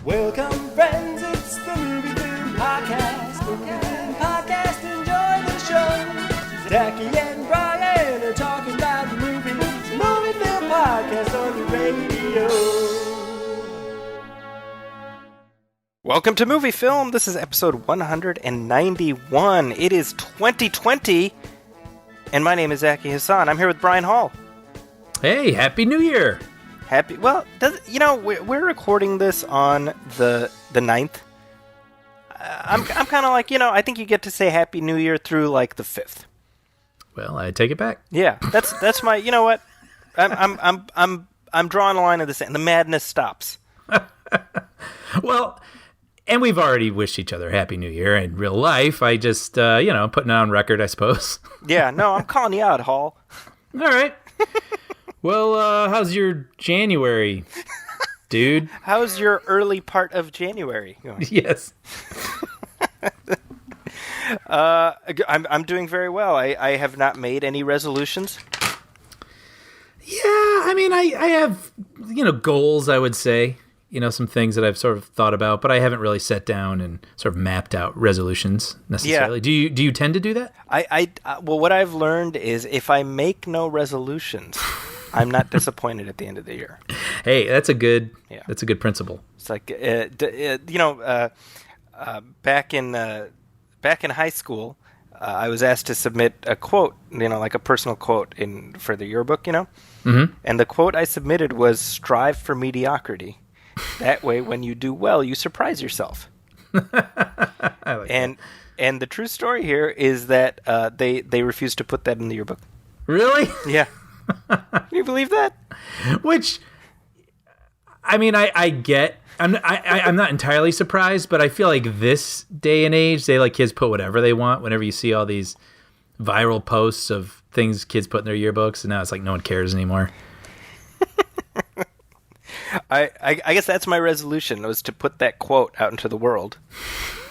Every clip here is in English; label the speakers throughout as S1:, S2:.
S1: Welcome, friends, it's the Movie Film Podcast. Movie Film Podcast, enjoy the show. Zaki and Brian are talking about movies. Movie Film Podcast on the radio. Welcome to Movie Film. This is episode 191. It is 2020, and my name is Zaki Hassan. I'm here with Brian Hall.
S2: Hey, Happy New Year!
S1: We're recording this on the 9th. I'm kind of like, I think you get to say Happy New Year through like the 5th.
S2: Well, I take it back.
S1: Yeah, that's my. You know what? I'm drawing a line in the sand. The madness stops.
S2: Well, and we've already wished each other Happy New Year in real life. I just, putting it on record, I suppose.
S1: Yeah, no, I'm calling you out, Hall.
S2: All right. Well, how's your January, dude?
S1: How's your early part of January going?
S2: Yes.
S1: I'm doing very well. I have not made any resolutions.
S2: Yeah, I mean, I have, goals, I would say. Some things that I've sort of thought about, but I haven't really sat down and sort of mapped out resolutions necessarily. Yeah. Do you tend to do that?
S1: Well, what I've learned is if I make no resolutions, I'm not disappointed at the end of the year.
S2: Hey, that's a good principle.
S1: It's like back in high school, I was asked to submit a quote, like a personal quote for the yearbook,
S2: Mm-hmm.
S1: And the quote I submitted was "Strive for mediocrity. That way, when you do well, you surprise yourself."
S2: I like that.
S1: And the true story here is that they refused to put that in the yearbook.
S2: Really?
S1: Yeah. Can you believe that?
S2: Which, I mean, I get. I'm not entirely surprised, but I feel like this day and age, they let kids put whatever they want. Whenever you see all these viral posts of things kids put in their yearbooks, and now it's like no one cares anymore.
S1: I guess that's my resolution, was to put that quote out into the world.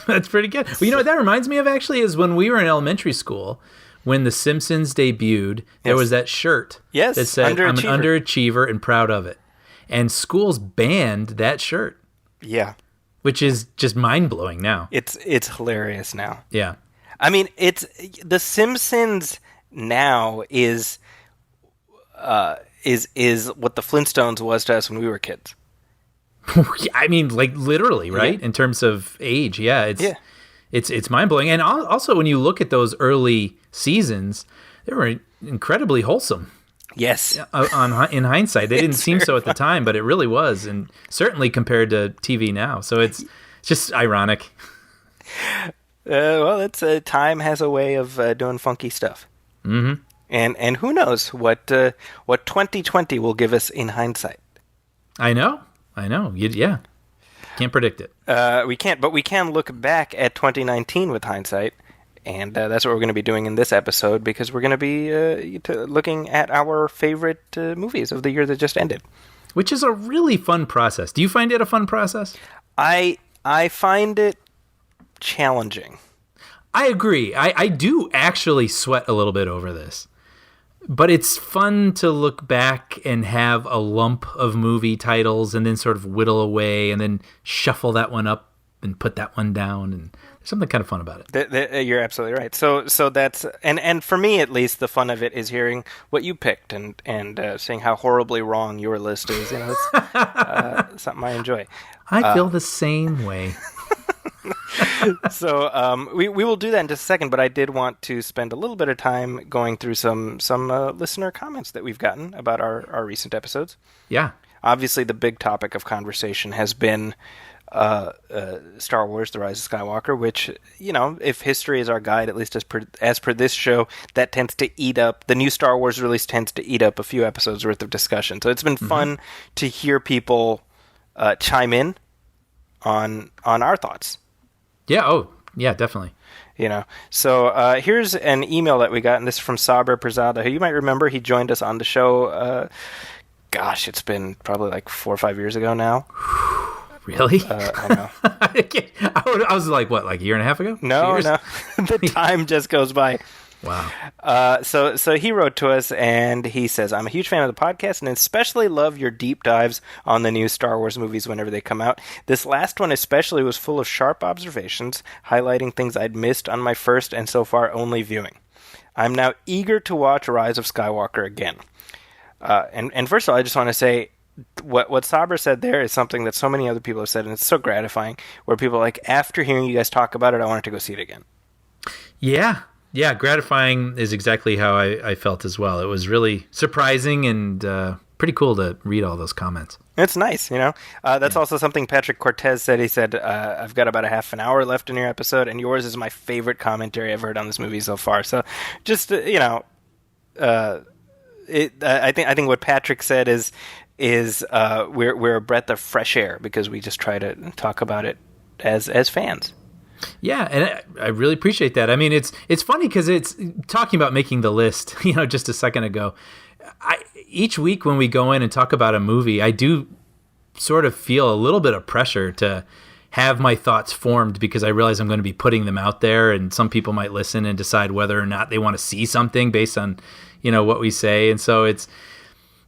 S2: That's pretty good. Well, what that reminds me of actually is when we were in elementary school, when The Simpsons debuted, there was that shirt that said, "I'm an underachiever and proud of it." And schools banned that shirt.
S1: Yeah.
S2: Which is just mind-blowing now.
S1: It's hilarious now.
S2: Yeah.
S1: I mean, The Simpsons now is what the Flintstones was to us when we were kids.
S2: I mean, like literally, right? Yeah. In terms of age, yeah. It's mind-blowing. And also when you look at those early seasons, they were incredibly wholesome.
S1: Yes.
S2: In hindsight, they didn't seem so at the time, but it really was, and certainly compared to TV now. So it's just ironic.
S1: Well, time has a way of doing funky stuff.
S2: Mm-hmm.
S1: And who knows what 2020 will give us in hindsight.
S2: I know. Yeah. Can't predict it.
S1: We can't, but we can look back at 2019 with hindsight. And that's what we're going to be doing in this episode, because we're going to be looking at our favorite movies of the year that just ended.
S2: Which is a really fun process. Do you find it a fun process?
S1: I find it challenging.
S2: I agree. I do actually sweat a little bit over this. But it's fun to look back and have a lump of movie titles and then sort of whittle away and then shuffle that one up and put that one down, and there's something kind of fun about
S1: it. You're absolutely right. So that's and for me at least, the fun of it is hearing what you picked and seeing how horribly wrong your list is. It's something I enjoy.
S2: I feel the same way.
S1: So we will do that in just a second, but I did want to spend a little bit of time going through some listener comments that we've gotten about our recent episodes.
S2: Yeah.
S1: Obviously, the big topic of conversation has been Star Wars: The Rise of Skywalker, which, if history is our guide, at least as per this show, that tends to eat up, the new Star Wars release tends to eat up a few episodes worth of discussion. So it's been fun to hear people chime in on our thoughts.
S2: Yeah. Oh, yeah, definitely.
S1: So here's an email that we got, and this is from Saber Prezada, who you might remember. He joined us on the show. It's been probably like 4 or 5 years ago now.
S2: Really?
S1: I know.
S2: I was like, what, like a year and a half ago?
S1: No. The time just goes by.
S2: Wow.
S1: So he wrote to us and he says, I'm a huge fan of the podcast and especially love your deep dives on the new Star Wars movies whenever they come out. This last one especially was full of sharp observations, highlighting things I'd missed on my first and so far only viewing. I'm now eager to watch Rise of Skywalker again. And first of all, I just want to say, what Saber said there is something that so many other people have said, and it's so gratifying, where people are like, after hearing you guys talk about it, I wanted to go see it again.
S2: Yeah. Yeah, gratifying is exactly how I felt as well. It was really surprising and pretty cool to read all those comments.
S1: It's nice, you know. That's also something Patrick Cortez said. He said, I've got about a half an hour left in your episode, and yours is my favorite commentary I've heard on this movie so far. So just, I think what Patrick said is we're a breath of fresh air because we just try to talk about it as fans.
S2: Yeah, and I really appreciate that. I mean, it's funny because it's talking about making the list, just a second ago. Each week when we go in and talk about a movie, I do sort of feel a little bit of pressure to have my thoughts formed because I realize I'm going to be putting them out there and some people might listen and decide whether or not they want to see something based on, what we say. And so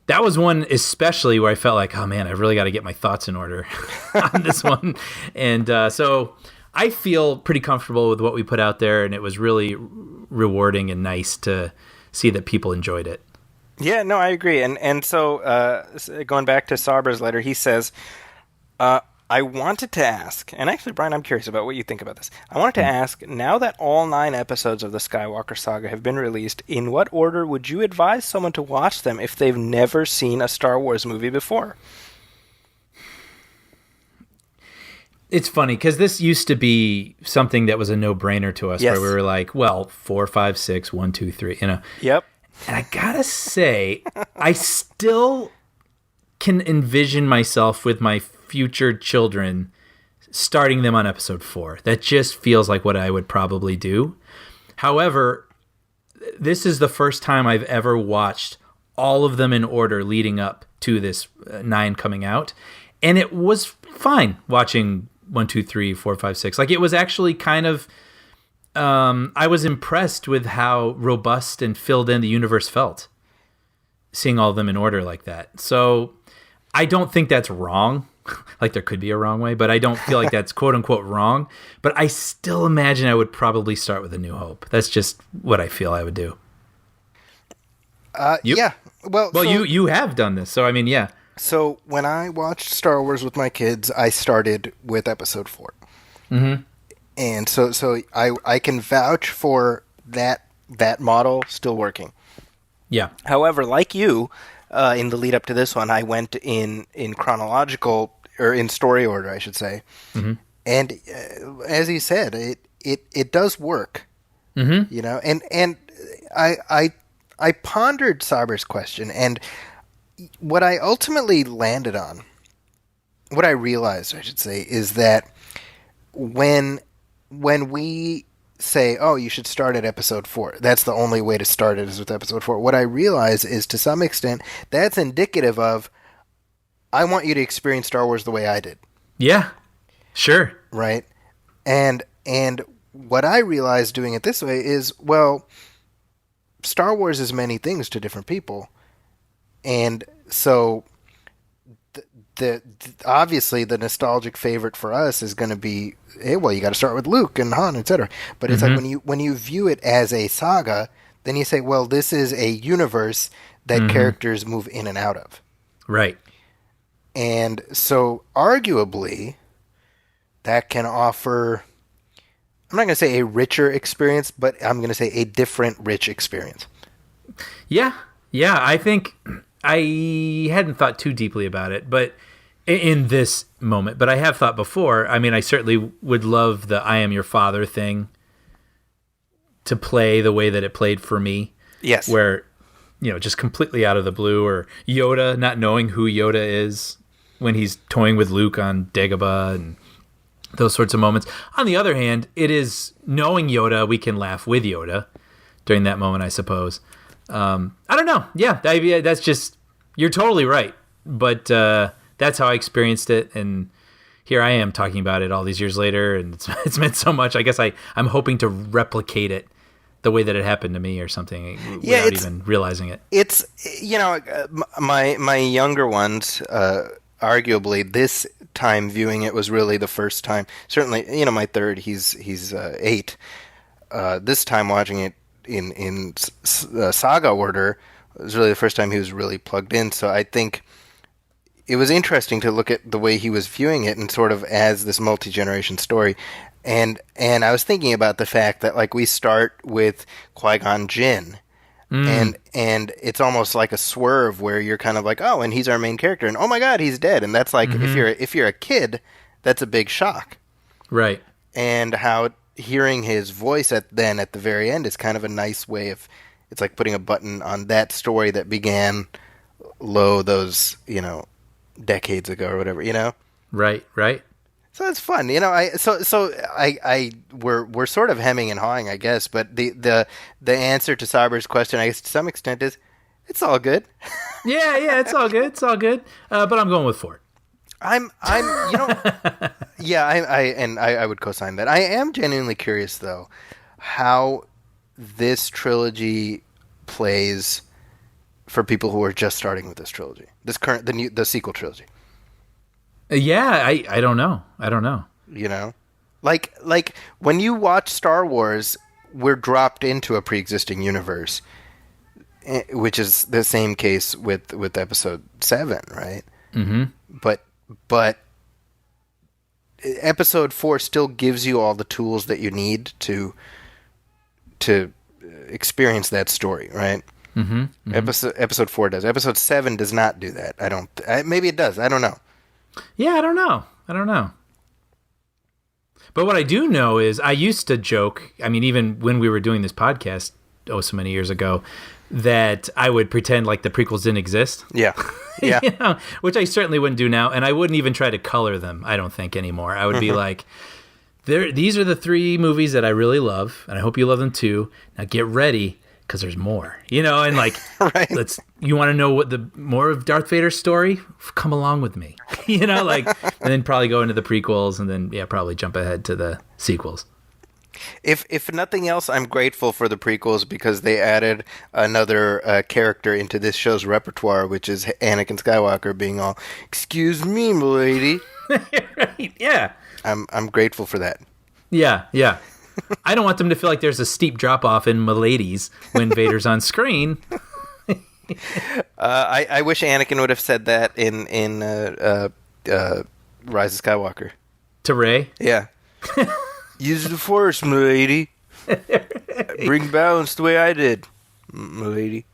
S2: that was one especially where I felt like, oh man, I've really got to get my thoughts in order on this one. And so I feel pretty comfortable with what we put out there, and it was really rewarding and nice to see that people enjoyed it.
S1: Yeah, no, I agree. And so going back to Saber's letter, he says, I wanted to ask, and actually, Brian, I'm curious about what you think about this. I wanted to ask, now that all 9 episodes of the Skywalker saga have been released, in what order would you advise someone to watch them if they've never seen a Star Wars movie before?
S2: It's funny because this used to be something that was a no-brainer to us,
S1: yes.
S2: Where we were like, well, 4, 5, 6, 1, 2, 3,
S1: Yep.
S2: And I gotta say, I still can envision myself with my future children starting them on episode 4. That just feels like what I would probably do. However, this is the first time I've ever watched all of them in order leading up to this 9 coming out. And it was fine watching 1, 2, 3, 4, 5, 6. Like, it was actually kind of, I was impressed with how robust and filled in the universe felt, seeing all of them in order like that. So I don't think that's wrong. Like, there could be a wrong way, but I don't feel like that's quote unquote wrong. But I still imagine I would probably start with A New Hope. That's just what I feel I would do.
S1: Yeah. Well,
S2: you have done this. So, I mean, yeah.
S1: So when I watched Star Wars with my kids, I started with episode 4.
S2: Mm-hmm.
S1: And so I can vouch for that model still working.
S2: Yeah.
S1: However, like you, in the lead up to this one, I went in chronological, or in story order, I should say.
S2: Mm-hmm.
S1: And as you said, it does work.
S2: Mm-hmm.
S1: And I pondered Saber's question, and what I ultimately landed on, what I realized, I should say, is that when we say, oh, you should start at episode 4, that's the only way to start it is with episode 4. What I realize is, to some extent, that's indicative of, I want you to experience Star Wars the way I did.
S2: Yeah, sure.
S1: Right? And what I realized doing it this way is, well, Star Wars is many things to different people. And so obviously the nostalgic favorite for us is going to be, hey, well, you got to start with Luke and Han, etc. But it's like when you view it as a saga, then you say, well, this is a universe that characters move in and out of.
S2: Right.
S1: And so arguably that can offer, I'm not going to say a richer experience, but I'm going to say a different rich experience.
S2: Yeah. Yeah, I think I hadn't thought too deeply about it, but in this moment, but I have thought before. I mean, I certainly would love the I am your father thing to play the way that it played for me.
S1: Yes.
S2: Where, just completely out of the blue, or Yoda, not knowing who Yoda is when he's toying with Luke on Dagobah and those sorts of moments. On the other hand, it is knowing Yoda, we can laugh with Yoda during that moment, I suppose. I don't know. Yeah, that's just, you're totally right. But that's how I experienced it. And here I am talking about it all these years later. And it's meant so much. I guess I'm hoping to replicate it the way that it happened to me or something
S1: Yeah,
S2: without even realizing it.
S1: it's my younger ones, arguably this time viewing it was really the first time. Certainly, my third, he's 8. This time watching it in saga order was really the first time he was really plugged in. So I think it was interesting to look at the way he was viewing it and sort of as this multi-generation story. And I was thinking about the fact that like we start with Qui-Gon Jinn, and it's almost like a swerve where you're kind of like, oh, and he's our main character, and oh my God, he's dead, and that's like if you're a kid, that's a big shock,
S2: Right.
S1: and how hearing his voice at the very end is kind of a nice way of, it's like putting a button on that story that began those decades ago or whatever.
S2: Right.
S1: So it's fun, we're sort of hemming and hawing, I guess, but the answer to Saber's question, I guess to some extent, is it's all good.
S2: Yeah, it's all good. It's all good. But I'm going with 4.
S1: Yeah, I would co-sign that. I am genuinely curious though how this trilogy plays for people who are just starting with this trilogy, the sequel trilogy.
S2: Yeah, I don't know.
S1: Like when you watch Star Wars, we're dropped into a pre-existing universe, which is the same case with Episode 7, right?
S2: Mm-hmm.
S1: But Episode 4 still gives you all the tools that you need to experience that story, right?
S2: Mm-hmm.
S1: Episode 4 does. Episode 7 does not do that. Maybe it does. I don't know.
S2: Yeah, I don't know. But what I do know is I used to joke, I mean, even when we were doing this podcast, so many years ago, that I would pretend like the prequels didn't exist.
S1: Yeah.
S2: Which I certainly wouldn't do now. And I wouldn't even try to color them, I don't think, anymore. I would be like, these are the 3 movies that I really love, and I hope you love them too. Now get ready, because there's more, and like,
S1: right.
S2: You want to know what the more of Darth Vader's story? Come along with me, and then probably go into the prequels, and then probably jump ahead to the sequels.
S1: If nothing else, I'm grateful for the prequels because they added another character into this show's repertoire, which is Anakin Skywalker being all, "Excuse me, milady."
S2: Right? Yeah.
S1: I'm grateful for that.
S2: Yeah. I don't want them to feel like there's a steep drop off in miladies when Vader's on screen.
S1: I wish Anakin would have said that in Rise of Skywalker.
S2: To Rey?
S1: Yeah. Use the Force, milady. Bring balance the way I did, milady.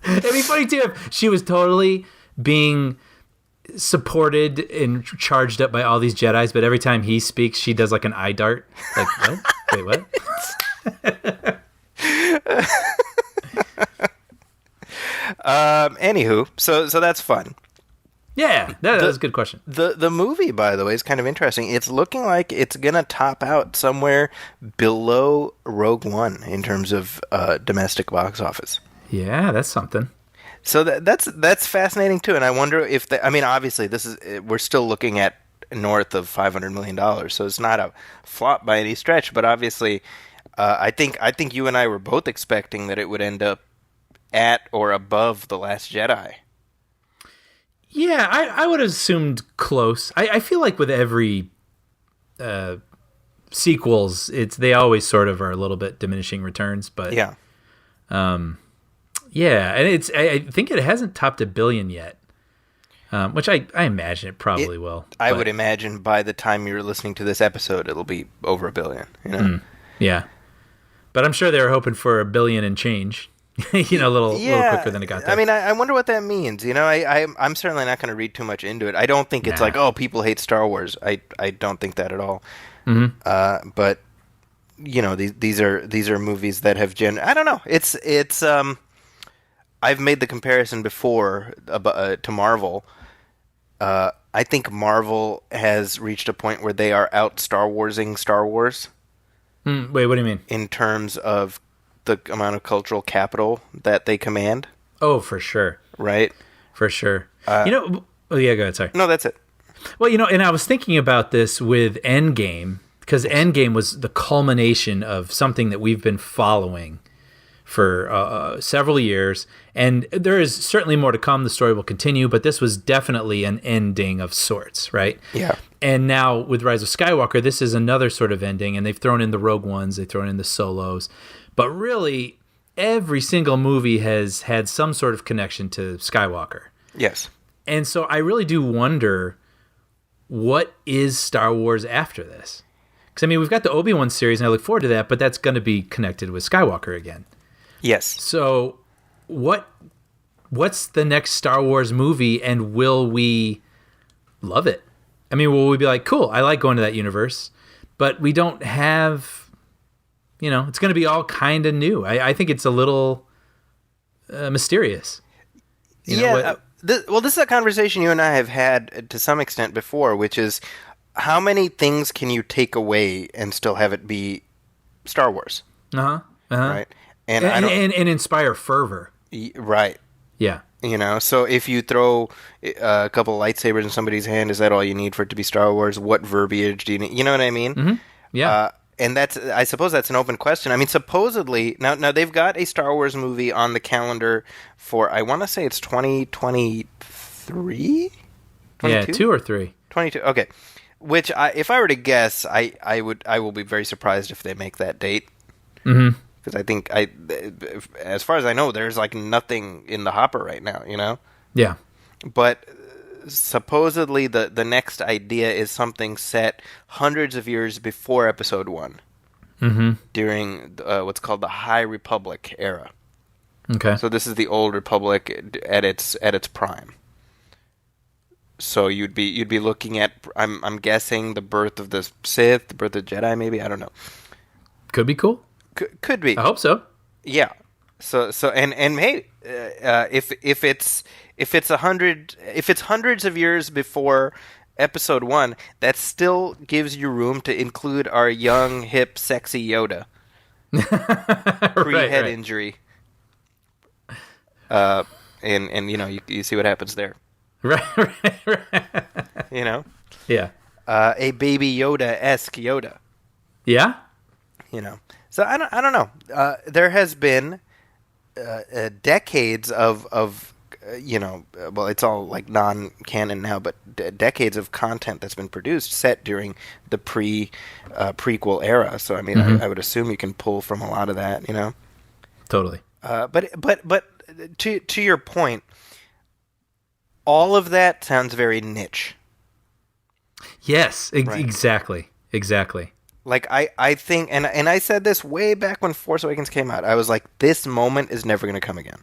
S2: It'd be funny too if she was totally being supported and charged up by all these Jedis, but every time he speaks, she does like an eye dart. Like, what? Wait, what?
S1: Anywho, so that's fun.
S2: Yeah, that was a good question.
S1: The movie, by the way, is kind of interesting. It's looking like it's gonna top out somewhere below Rogue One in terms of domestic box office.
S2: Yeah, that's something.
S1: So that's fascinating too, and I wonder if obviously we're still looking at north of $500 million, so it's not a flop by any stretch. But obviously, I think you and I were both expecting that it would end up at or above The Last Jedi.
S2: Yeah, I would have assumed close. I feel like with every sequels, they always sort of are a little bit diminishing returns, but
S1: yeah.
S2: Yeah, and I think it hasn't topped $1 billion yet, which I imagine it probably will.
S1: I would imagine by the time you're listening to this episode, it'll be over $1 billion.
S2: Yeah, but I'm sure they were hoping for $1 billion and change. a little quicker than it got there.
S1: I mean, I wonder what that means. I'm certainly not going to read too much into it. I don't think it's like, oh, people hate Star Wars. I don't think that at all.
S2: Mm-hmm.
S1: But these are movies that have I don't know. It's I've made the comparison before to Marvel. I think Marvel has reached a point where they are out Star Warsing Star Wars.
S2: Wait, what do you mean?
S1: In terms of the amount of cultural capital that they command.
S2: Oh, for sure.
S1: Right?
S2: For sure. Oh, yeah, go ahead, sorry.
S1: No, that's it.
S2: Well, and I was thinking about this with Endgame, because Endgame was the culmination of something that we've been following for several years, and there is certainly more to come. The story will continue, but this was definitely an ending of sorts, right?
S1: Yeah.
S2: And now with Rise of Skywalker, this is another sort of ending, and they've thrown in the Rogue Ones, they've thrown in the Solos, but really every single movie has had some sort of connection to Skywalker.
S1: Yes.
S2: And so I really do wonder, what is Star Wars after this? Because, I mean, we've got the Obi-Wan series, and I look forward to that, but that's going to be connected with Skywalker again.
S1: Yes.
S2: So what's the next Star Wars movie, and will we love it? I mean, will we be like, cool, I like going to that universe, but we don't have, it's going to be all kind of new. I think it's a little mysterious.
S1: Well, this is a conversation you and I have had to some extent before, which is how many things can you take away and still have it be Star Wars? Right?
S2: And inspire fervor.
S1: Right.
S2: Yeah.
S1: So if you throw a couple of lightsabers in somebody's hand, is that all you need for it to be Star Wars? What verbiage do you need? You know what I mean?
S2: Mm-hmm. Yeah.
S1: And I suppose that's an open question. I mean, supposedly, now they've got a Star Wars movie on the calendar for, I want to say it's 2023?
S2: Yeah, 2 or 3.
S1: 22, okay. Which, if I were to guess, I will be very surprised if they make that date.
S2: Mm-hmm.
S1: Because I think, as far as I know, there's like nothing in the hopper right now,
S2: Yeah.
S1: But supposedly the next idea is something set hundreds of years before Episode 1.
S2: Mm-hmm.
S1: During what's called the High Republic era.
S2: Okay.
S1: So this is the Old Republic at its prime. So you'd be looking at, I'm guessing, the birth of the Sith, the birth of the Jedi, maybe, I don't know.
S2: Could be cool.
S1: Could be.
S2: I hope so.
S1: Yeah. So and hey, if it's hundreds of years before Episode 1, that still gives you room to include our young, hip, sexy Yoda. Pre-head injury. And you see what happens there.
S2: Right. Yeah.
S1: A Baby Yoda-esque Yoda.
S2: Yeah.
S1: So I don't know. There has been decades of well, it's all like non-canon now, but decades of content that's been produced set during the prequel era. So I mean, I would assume you can pull from a lot of that.
S2: Totally.
S1: But to your point, all of that sounds very niche.
S2: Yes,
S1: Right.
S2: Exactly.
S1: Like, I think, and I said this way back when Force Awakens came out, I was like, this moment is never going to come again.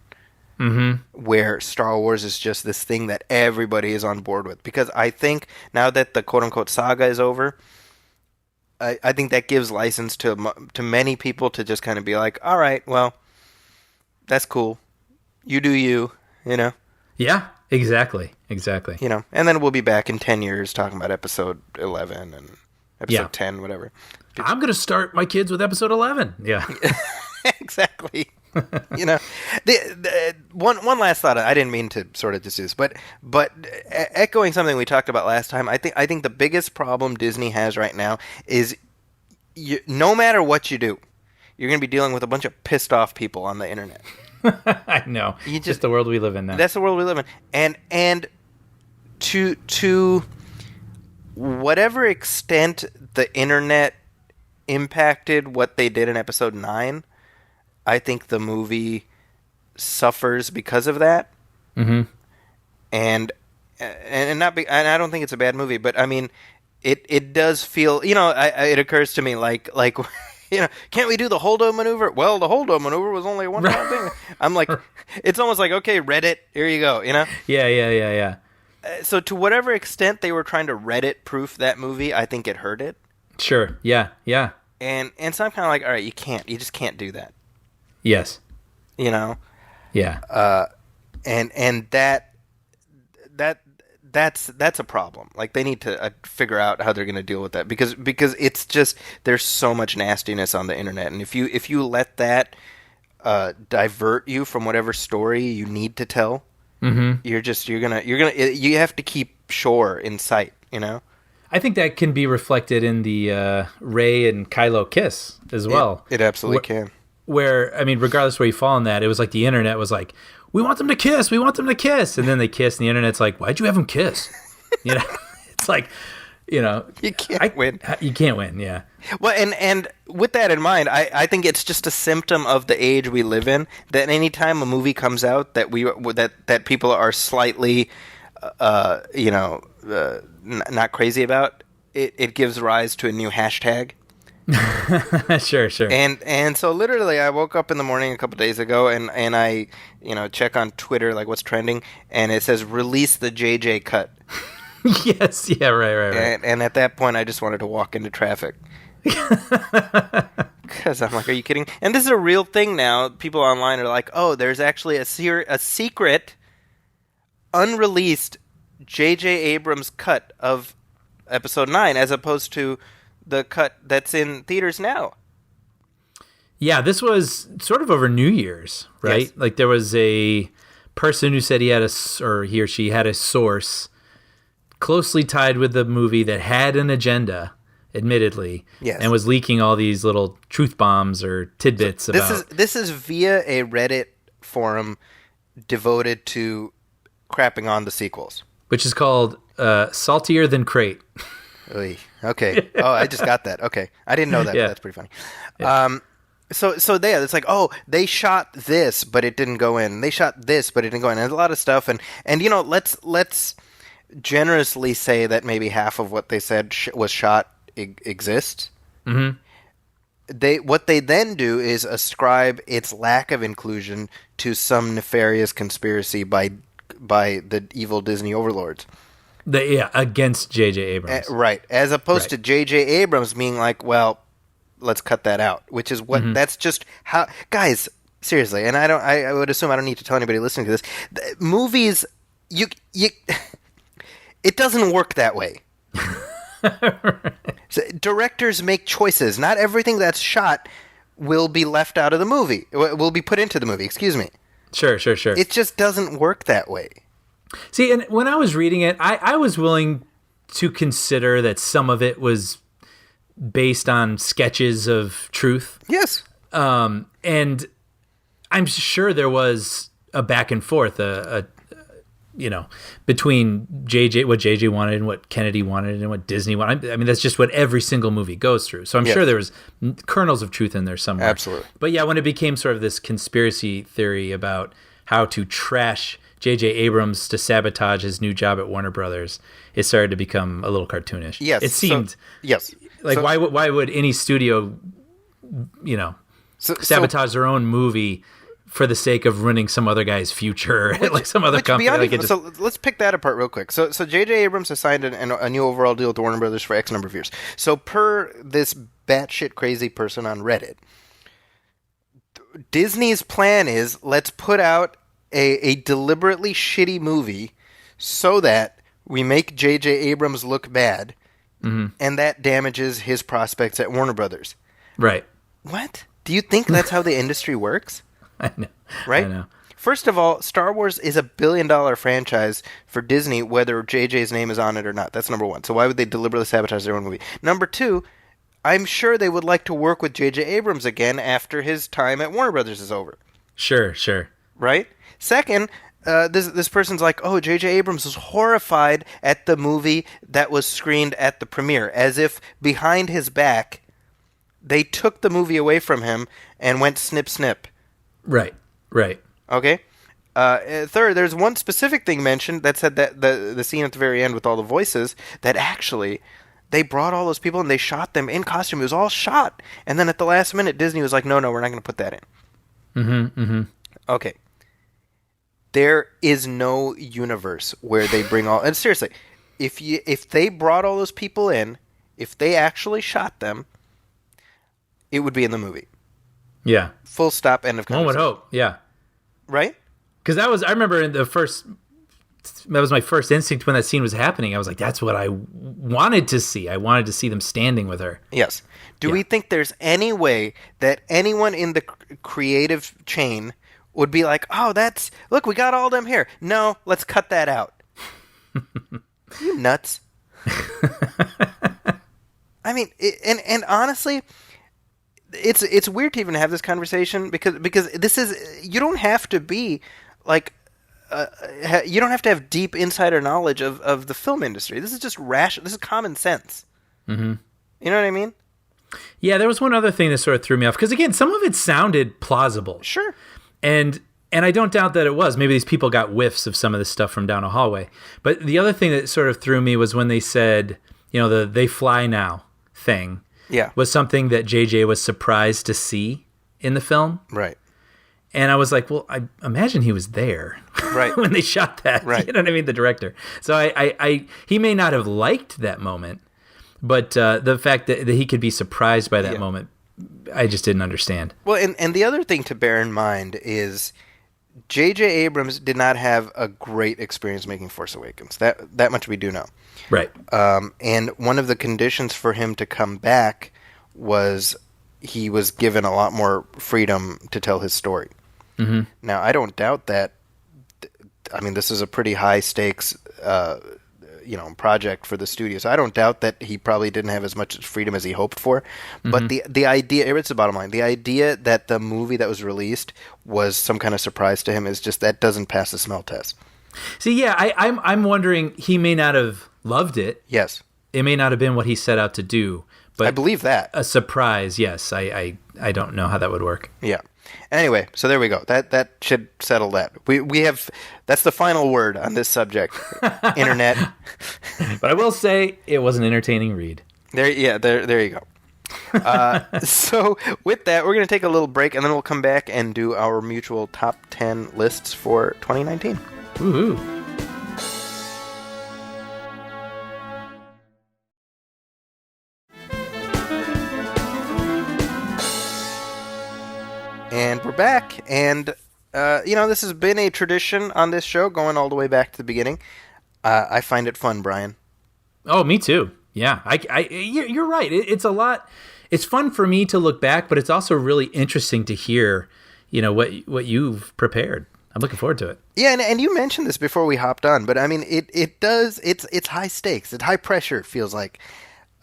S2: Mm-hmm.
S1: Where Star Wars is just this thing that everybody is on board with. Because I think, now that the quote-unquote saga is over, I think that gives license to many people to just kind of be like, all right, well, that's cool. You do you,
S2: Yeah, exactly.
S1: And then we'll be back in 10 years talking about Episode 11 and Episode 10, whatever.
S2: I'm going to start my kids with Episode 11. Yeah.
S1: Exactly. The one last thought. I didn't mean to sort of disuse, but echoing something we talked about last time, I think the biggest problem Disney has right now is no matter what you do, you're going to be dealing with a bunch of pissed off people on the internet.
S2: I know. It's just the world we live in now.
S1: That's the world we live in, and to whatever extent the internet impacted what they did in Episode 9, I think the movie suffers because of that.
S2: Mm-hmm.
S1: And and I don't think it's a bad movie, but I mean, it does feel, it occurs to me like can't we do the Holdo maneuver? Well, the Holdo maneuver was only a one-time thing. I'm like, it's almost like, okay, Reddit, here you go,
S2: Yeah.
S1: So to whatever extent they were trying to Reddit proof that movie, I think it hurt it.
S2: Sure. Yeah.
S1: And so I'm kind of like, all right, you just can't do that.
S2: Yes.
S1: Yeah. And that's a problem. Like, they need to figure out how they're going to deal with that because it's just, there's so much nastiness on the internet, and if you let that divert you from whatever story you need to tell, you have to keep shore in sight.
S2: I think that can be reflected in the Rey and Kylo kiss as well.
S1: It absolutely can.
S2: Where, I mean, regardless where you fall on that, it was like the internet was like, we want them to kiss, we want them to kiss. And then they kiss, and the internet's like, why'd you have them kiss? You know, it's like, you know.
S1: You can't win.
S2: You can't win, yeah.
S1: Well, and with that in mind, I think it's just a symptom of the age we live in that anytime a movie comes out that that people are slightly, not crazy about, it gives rise to a new hashtag.
S2: Sure.
S1: And so literally, I woke up in the morning a couple days ago, and I check on Twitter like what's trending, and it says release the JJ cut.
S2: Yes, yeah, right.
S1: And at that point, I just wanted to walk into traffic. Because I'm like, are you kidding? And this is a real thing now. People online are like, oh, there's actually a secret, unreleased J.J. Abrams cut of Episode 9 as opposed to the cut that's in theaters now.
S2: Yeah, this was sort of over New Year's, right? Yes. Like there was a person who said he or she had a source closely tied with the movie that had an agenda, admittedly, yes, and was leaking all these little truth bombs or tidbits about.
S1: This is via a Reddit forum devoted to crapping on the sequels,
S2: which is called Saltier Than Crate.
S1: Okay. Oh, I just got that. Okay, I didn't know that. Yeah. But that's pretty funny. Yeah. So there, it's like, oh, they shot this, but it didn't go in. They shot this, but it didn't go in. And there's a lot of stuff, and let's generously say that maybe half of what they said was shot exists. Mm-hmm. What they then do is ascribe its lack of inclusion to some nefarious conspiracy by the evil Disney overlords.
S2: Against J.J. Abrams.
S1: Right. As opposed to J.J. Abrams being like, well, let's cut that out, which is what, that's just how, guys, seriously, and I would assume I don't need to tell anybody listening to this, movies, it doesn't work that way. So, directors make choices. Not everything that's shot will be left out of the movie. Will be put into the movie. Excuse me.
S2: Sure.
S1: It just doesn't work that way.
S2: See, and when I was reading it, I was willing to consider that some of it was based on sketches of truth.
S1: Yes.
S2: And I'm sure there was a back and forth, between what JJ wanted and what Kennedy wanted and what Disney wanted. I mean, that's just what every single movie goes through. So I'm sure there was kernels of truth in there somewhere.
S1: Absolutely.
S2: But yeah, when it became sort of this conspiracy theory about how to trash J.J. Abrams to sabotage his new job at Warner Brothers, it started to become a little cartoonish.
S1: Yes.
S2: It seemed.
S1: Yes.
S2: Like, why would any studio, sabotage their own movie for the sake of ruining some other guy's future, like some other company?
S1: So let's pick that apart real quick. So J.J. Abrams has signed a new overall deal with Warner Brothers for X number of years. So per this batshit crazy person on Reddit, Disney's plan is let's put out a deliberately shitty movie so that we make J.J. Abrams look bad, and that damages his prospects at Warner Brothers.
S2: Right.
S1: What? Do you think that's how the industry works?
S2: I know.
S1: Right?
S2: I know.
S1: First of all, Star Wars is a $1 billion franchise for Disney, whether JJ's name is on it or not. That's number one. So why would they deliberately sabotage their own movie? Number two, I'm sure they would like to work with J.J. Abrams again after his time at Warner Brothers is over.
S2: Sure.
S1: Right? Second, this person's like, oh, J.J. Abrams was horrified at the movie that was screened at the premiere, as if behind his back, they took the movie away from him and went snip, snip.
S2: Right.
S1: Okay? Third, there's one specific thing mentioned that said that the scene at the very end with all the voices, that actually they brought all those people and they shot them in costume. It was all shot. And then at the last minute, Disney was like, no, we're not going to put that in. Okay. There is no universe where they bring all... And seriously, if they brought all those people in, if they actually shot them, it would be in the movie.
S2: Yeah.
S1: Full stop, end of conversation.
S2: One would hope, yeah.
S1: Right?
S2: Because I remember that was my first instinct when that scene was happening. I was like, that's what I wanted to see. I wanted to see them standing with her.
S1: Yes. Do we think there's any way that anyone in the creative chain would be like, oh, look, we got all them here. No, let's cut that out. You nuts. I mean, and honestly, it's weird to even have this conversation because this is you don't have to be like you don't have to have deep insider knowledge of the film industry. This is just rational. This is common sense.
S2: Mm-hmm.
S1: You know what I mean?
S2: Yeah, there was one other thing that sort of threw me off because again, some of it sounded plausible.
S1: Sure.
S2: And I don't doubt that it was. Maybe these people got whiffs of some of this stuff from down a hallway. But the other thing that sort of threw me was when they said, the "they fly now" thing.
S1: Yeah.
S2: Was something that JJ was surprised to see in the film.
S1: Right.
S2: And I was like, well, I imagine he was there
S1: right.
S2: when they shot that.
S1: Right.
S2: You know what I mean? The director. So I he may not have liked that moment, but the fact that he could be surprised by that moment, I just didn't understand.
S1: Well, and the other thing to bear in mind is J.J. Abrams did not have a great experience making Force Awakens. That much we do know.
S2: Right.
S1: And one of the conditions for him to come back was he was given a lot more freedom to tell his story.
S2: Mm-hmm.
S1: Now, I don't doubt that. I mean, this is a pretty high stakes, project for the studio. So I don't doubt that he probably didn't have as much freedom as he hoped for. Mm-hmm. But the idea, it's the bottom line, the idea that the movie that was released was some kind of surprise to him is just that doesn't pass the smell test.
S2: See, yeah, I'm wondering, he may not have loved it.
S1: Yes.
S2: It may not have been what he set out to do. But
S1: I believe that.
S2: A surprise, yes. I don't know how that would work.
S1: Yeah. Anyway, so there we go. That should settle that. We have that's the final word on this subject. Internet.
S2: But I will say it was an entertaining read.
S1: There you go. So with that, we're going to take a little break, and then we'll come back and do our mutual top 10 lists for 2019.
S2: Woohoo.
S1: And we're back, and this has been a tradition on this show, going all the way back to the beginning. I find it fun, Brian.
S2: Oh, me too. Yeah, you're right. It's a lot. It's fun for me to look back, but it's also really interesting to hear, what you've prepared. I'm looking forward to it.
S1: Yeah, and you mentioned this before we hopped on, but I mean, it's high stakes, it's high pressure. It feels like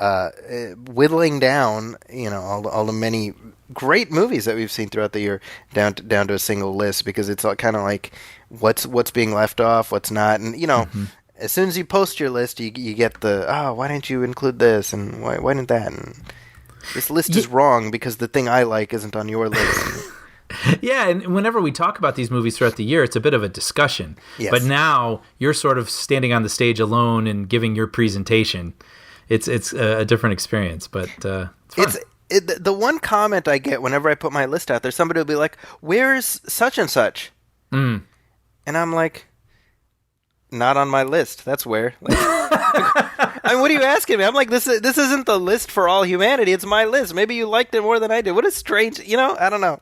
S1: whittling down, all the many great movies that we've seen throughout the year down to a single list, because it's kind of like what's being left off, what's not, and mm-hmm. As soon as you post your list, you get the why didn't you include this, and why didn't that, and this list is wrong because the thing I like isn't on your list.
S2: Yeah, and whenever we talk about these movies throughout the year, it's a bit of a discussion.
S1: Yes.
S2: But now you're sort of standing on the stage alone and giving your presentation. It's a different experience, but it's fun.
S1: The one comment I get whenever I put my list out there, somebody will be like, "Where's such and such?"
S2: Mm.
S1: And I'm like, "Not on my list. That's where." Like, I mean, what are you asking me? I'm like, this isn't the list for all humanity. It's my list. Maybe you liked it more than I did. What a strange, I don't know.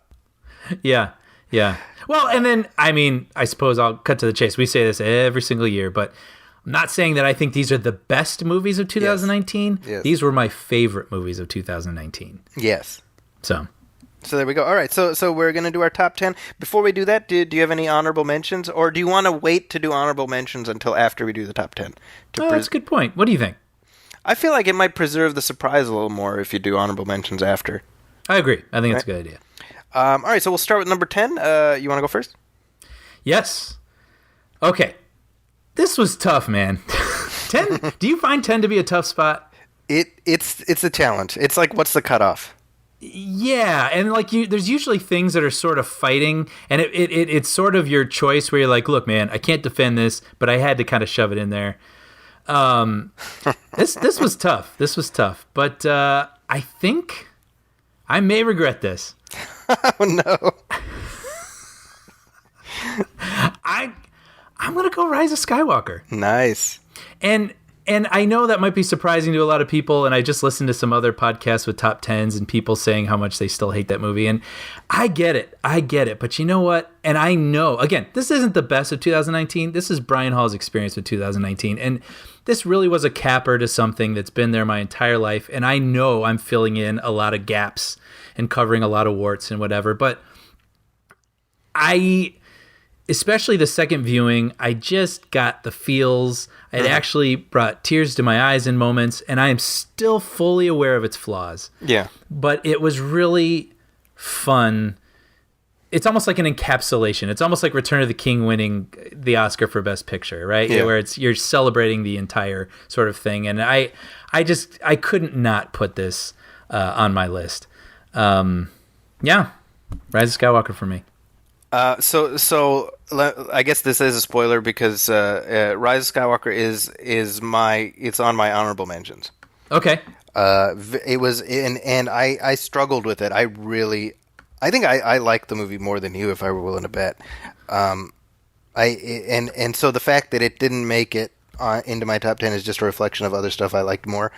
S2: Yeah. Well, and then, I suppose I'll cut to the chase. We say this every single year, but I'm not saying that I think these are the best movies of 2019.
S1: Yes.
S2: These were my favorite movies of 2019.
S1: Yes.
S2: So
S1: there we go. All right, so we're going to do our top 10. Before we do that, do you have any honorable mentions, or do you want to wait to do honorable mentions until after we do the top 10?
S2: That's a good point. What do you think?
S1: I feel like it might preserve the surprise a little more if you do honorable mentions after.
S2: I agree. I think that's a good idea.
S1: All right, so we'll start with number 10. You want to go first?
S2: Yes. Okay. This was tough, man. 10. Do you find 10 to be a tough spot?
S1: It's a challenge. It's like, what's the cutoff?
S2: Yeah, and there's usually things that are sort of fighting, and it's sort of your choice where you're like, look, man, I can't defend this, but I had to kind of shove it in there. This was tough. This was tough, but I think I may regret this.
S1: Oh no.
S2: I'm gonna go Rise of Skywalker.
S1: Nice.
S2: And I know that might be surprising to a lot of people, and I just listened to some other podcasts with top 10s and people saying how much they still hate that movie, and I get it, but you know what? And I know, again, this isn't the best of 2019. This is Brian Hall's experience with 2019, and this really was a capper to something that's been there my entire life, and I know I'm filling in a lot of gaps and covering a lot of warts and whatever, but especially the second viewing, I just got the feels. It actually brought tears to my eyes in moments, and I am still fully aware of its flaws.
S1: Yeah.
S2: But it was really fun. It's almost like an encapsulation. It's almost like Return of the King winning the Oscar for Best Picture, right?
S1: Yeah.
S2: Where you're celebrating the entire sort of thing. And I couldn't not put this on my list. Yeah, Rise of Skywalker for me.
S1: So I guess this is a spoiler because Rise of Skywalker is it's on my honorable mentions.
S2: Okay.
S1: It was and I struggled with it. I think I like the movie more than you, if I were willing to bet. So the fact that it didn't make it into my top 10 is just a reflection of other stuff I liked more.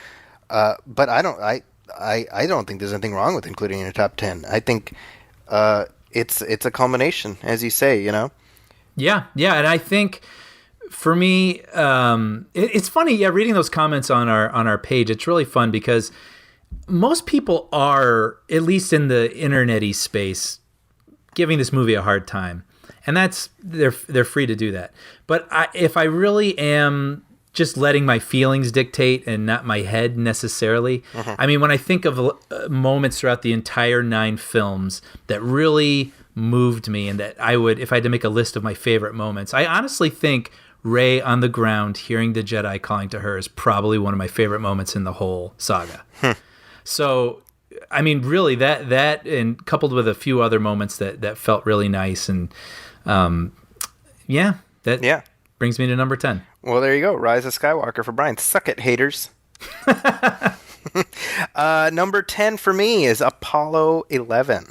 S1: But I don't think there's anything wrong with including it in your top 10. I think it's a culmination, as you say, you know?
S2: Yeah, and I think for me, it's funny, reading those comments on our page, it's really fun because most people are, at least in the internet-y space, giving this movie a hard time. And they're free to do that. But if I really am just letting my feelings dictate and not my head necessarily. I mean, when I think of moments throughout the entire 9 films that really moved me and that I would, if I had to make a list of my favorite moments, I honestly think Rey on the ground hearing the Jedi calling to her is probably one of my favorite moments in the whole saga. So, I mean, really, that and coupled with a few other moments that felt really nice. And that brings me to number 10.
S1: Well, there you go. Rise of Skywalker for Brian. Suck it, haters. Number 10 for me is Apollo 11.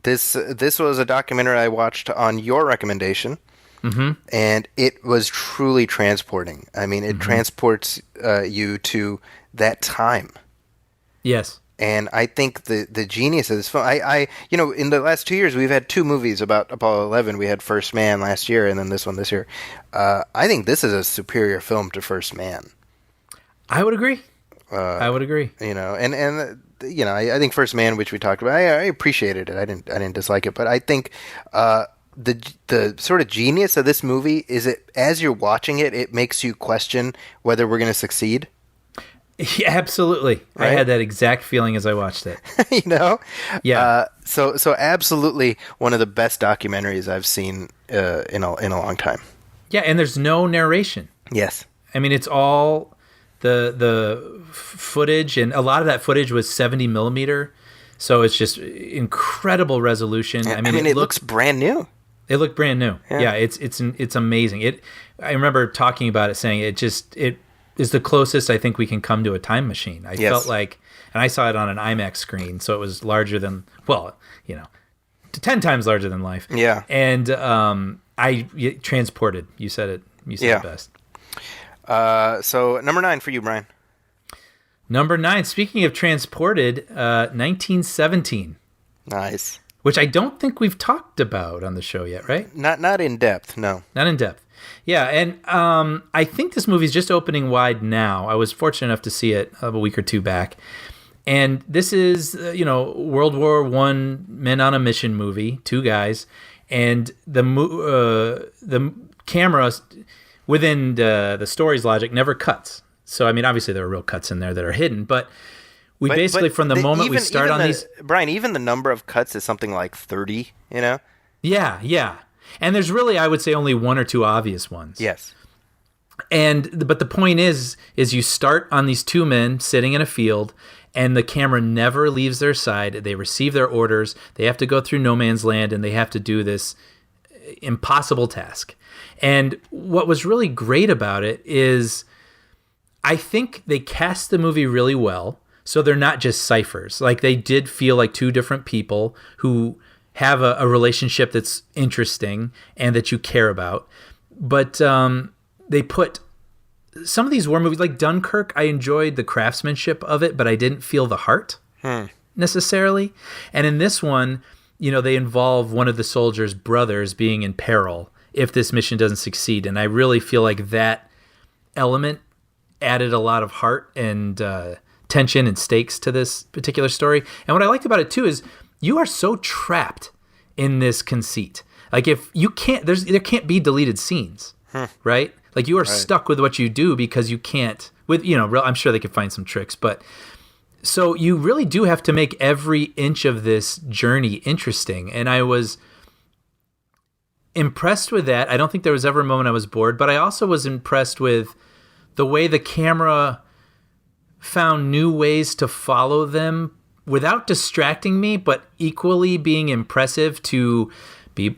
S1: This was a documentary I watched on your recommendation, and it was truly transporting. I mean, it transports you to that time.
S2: Yes.
S1: And I think the genius of this film, in the last 2 years, we've had 2 movies about Apollo 11. We had First Man last year, and then this one this year. I think this is a superior film to First Man. I would agree.
S2: I
S1: think First Man, which we talked about, I appreciated it. I didn't dislike it, but I think the sort of genius of this movie is it as you're watching it, it makes you question whether we're going to succeed.
S2: Yeah, absolutely. Right? I had that exact feeling as I watched it. Yeah. So absolutely one of the best documentaries I've seen in a long time. Yeah, and there's no narration.
S1: Yes.
S2: I mean, it's all the footage, and a lot of that footage was 70 millimeter, so it's just incredible resolution.
S1: I mean, it looks brand new.
S2: It looked brand new. Yeah, it's amazing. I remember talking about it, saying it is the closest I think we can come to a time machine. I felt like, and I saw it on an IMAX screen, so it was larger than, 10 times larger than life.
S1: Yeah.
S2: And transported. You said it. You said it best.
S1: So number 9 for you, Brian.
S2: Number 9, speaking of transported, 1917.
S1: Nice.
S2: Which I don't think we've talked about on the show yet, right?
S1: Not in depth, no.
S2: Not in depth. Yeah, and I think this movie's just opening wide now. I was fortunate enough to see it a week or 2 back. And this is, World War I men on a mission movie, 2 guys. And the camera, within the story's logic, never cuts. So, I mean, obviously there are real cuts in there that are hidden, but from the moment we start on these...
S1: Brian, even the number of cuts is something like 30,
S2: Yeah. And there's really, I would say, only 1 or 2 obvious ones.
S1: Yes.
S2: But the point is you start on these 2 men sitting in a field, and the camera never leaves their side. They receive their orders. They have to go through no man's land, and they have to do this impossible task. And what was really great about it is I think they cast the movie really well, so they're not just ciphers. Like, they did feel like 2 different people who have a relationship that's interesting and that you care about. But they put some of these war movies, like Dunkirk, I enjoyed the craftsmanship of it, but I didn't feel the heart necessarily. And in this one, they involve one of the soldiers' brothers being in peril if this mission doesn't succeed. And I really feel like that element added a lot of heart and tension and stakes to this particular story. And what I liked about it too is you are so trapped in this conceit. Like if you can't, there can't be deleted scenes, right? Like you are stuck with what you do because you can't. With I'm sure they could find some tricks, but so you really do have to make every inch of this journey interesting. And I was impressed with that. I don't think there was ever a moment I was bored, but I also was impressed with the way the camera found new ways to follow them without distracting me, but equally being impressive to be,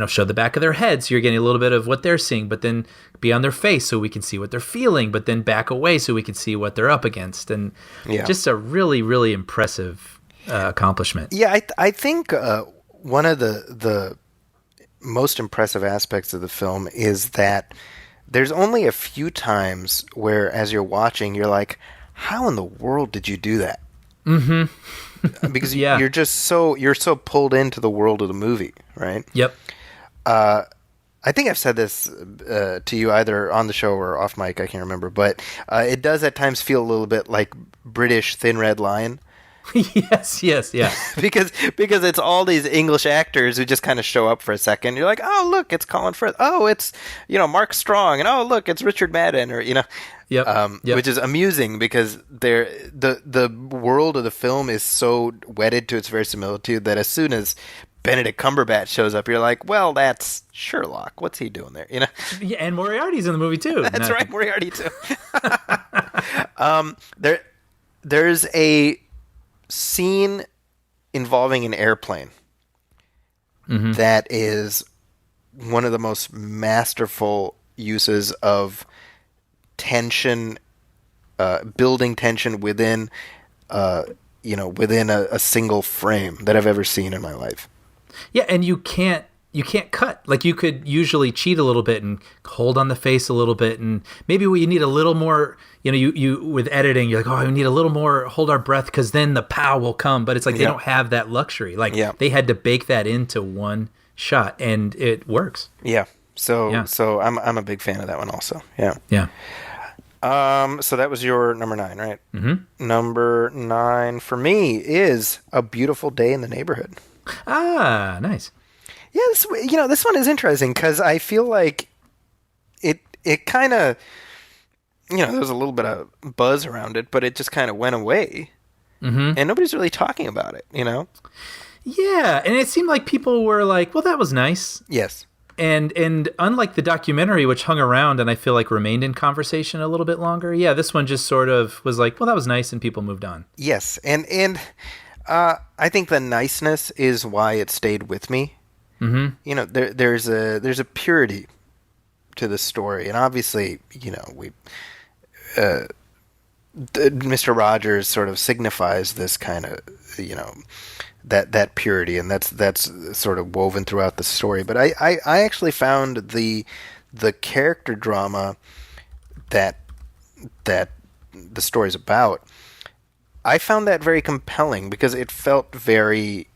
S2: show the back of their head. So you're getting a little bit of what they're seeing, but then be on their face so we can see what they're feeling, but then back away so we can see what they're up against. And just a really, really impressive accomplishment.
S1: Yeah, I think one of the most impressive aspects of the film is that there's only a few times where, as you're watching, you're like, how in the world did you do that? Mm-hmm. Because you're just so pulled into the world of the movie, right?
S2: Yep.
S1: I think I've said this to you either on the show or off mic, I can't remember, but it does at times feel a little bit like British Thin Red Line.
S2: yes, yeah.
S1: because it's all these English actors who just kind of show up for a second. You're like, oh, look, it's Colin Firth. Oh, it's, Mark Strong. And oh, look, it's Richard Madden. Or,
S2: Yep.
S1: Which is amusing because the world of the film is so wedded to its verisimilitude that as soon as Benedict Cumberbatch shows up, you're like, well, that's Sherlock. What's he doing there?
S2: Yeah, and Moriarty's in the movie too.
S1: That's right, Moriarty too. There's a scene involving an airplane that is one of the most masterful uses of tension, building tension within a single frame that I've ever seen in my life.
S2: Yeah, and you can't cut. Like you could usually cheat a little bit and hold on the face a little bit, and maybe you need a little more. You with editing, you're like, oh, we need a little more. Hold our breath because then the pow will come. But it's like they don't have that luxury. Like they had to bake that into one shot, and it works.
S1: Yeah. So I'm a big fan of that one also. Yeah.
S2: Yeah.
S1: So that was your number 9, right? Mm-hmm. Number 9 for me is A Beautiful Day in the Neighborhood.
S2: Ah, nice.
S1: Yeah, this one is interesting because I feel like it kind of, there was a little bit of buzz around it, but it just kind of went away, and nobody's really talking about it,
S2: Yeah, and it seemed like people were like, well, that was nice.
S1: Yes.
S2: And unlike the documentary, which hung around and I feel like remained in conversation a little bit longer, this one just sort of was like, well, that was nice, and people moved on.
S1: Yes, and I think the niceness is why it stayed with me. Mm-hmm. There's a purity to the story, and obviously, Mr. Rogers sort of signifies this kind of, that purity, and that's sort of woven throughout the story. But I actually found the character drama that the story's about, I found that very compelling because it felt very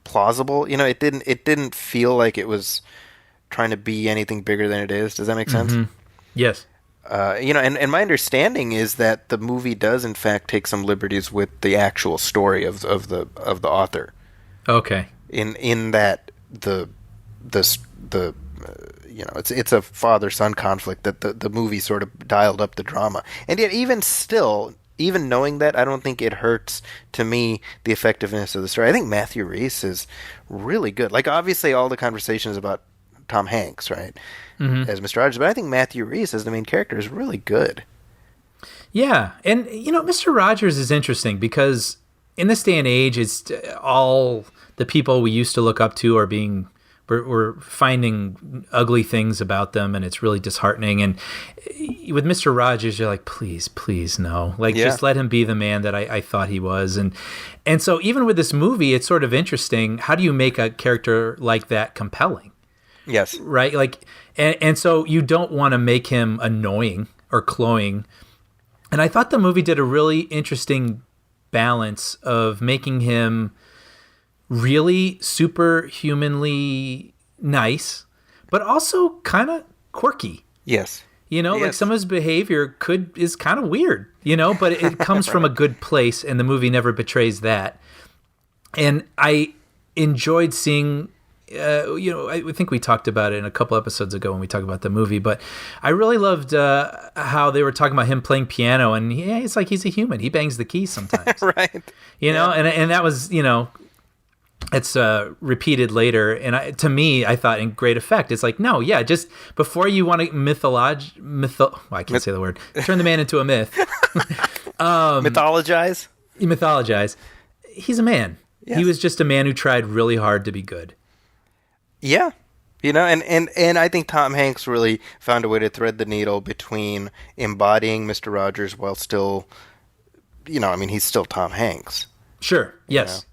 S1: plausible. It didn't feel like it was trying to be anything bigger than it is. Does that make sense?
S2: Mm-hmm. Yes.
S1: And my understanding is that the movie does in fact take some liberties with the actual story of the author.
S2: Okay.
S1: In that it's a father-son conflict that the movie sort of dialed up the drama, and yet even knowing that, I don't think it hurts to me the effectiveness of the story. I think Matthew Rhys is really good. Like obviously all the conversations about Tom Hanks, right? As Mr. Rogers, but I think Matthew Rhys as the main character is really good. Yeah,
S2: and Mr. Rogers is interesting because in this day and age, it's all the people we used to look up to are we're finding ugly things about them, and it's really disheartening. And with Mr. Rogers, you're like, please no, just let him be the man that I thought he was. And so even with this movie, it's sort of interesting. How do you make a character like that compelling?
S1: Yes.
S2: Right. And so you don't want to make him annoying or cloying. And I thought the movie did a really interesting balance of making him really superhumanly nice, but also kind of quirky.
S1: Yes.
S2: Like some of his behavior is kind of weird, but it comes from a good place, and the movie never betrays that. And I enjoyed seeing. I think we talked about it in a couple episodes ago when we talked about the movie, but I really loved how they were talking about him playing piano, and it's like he's a human. He bangs the keys sometimes,
S1: Right?
S2: You know, and that was it's repeated later, and to me, I thought in great effect. It's like, no, yeah, just before you want to I can't say the word. Turn the man into a myth.
S1: Mythologize.
S2: Mythologize. He's a man.
S1: Yes.
S2: He was just a man who tried really hard to be good.
S1: Yeah. And I think Tom Hanks really found a way to thread the needle between embodying Mr. Rogers while still, he's still Tom Hanks.
S2: Sure. Yes.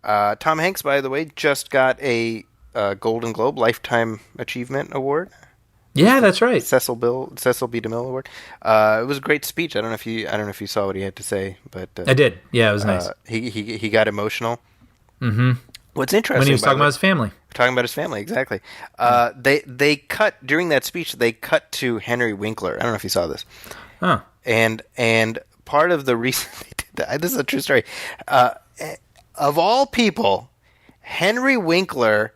S1: Tom Hanks, by the way, just got a Golden Globe Lifetime Achievement Award.
S2: Yeah, that's right.
S1: Cecil B. DeMille Award. It was a great speech. I don't know if you saw what he had to say, but
S2: I did. Yeah, it was nice.
S1: He got emotional.
S2: Mm-hmm.
S1: What's interesting
S2: when he was talking about his family.
S1: Talking about his family, exactly. They cut during that speech. They cut to Henry Winkler. I don't know if you saw this.
S2: Huh.
S1: And part of the reason they did that, this is a true story. Of all people, Henry Winkler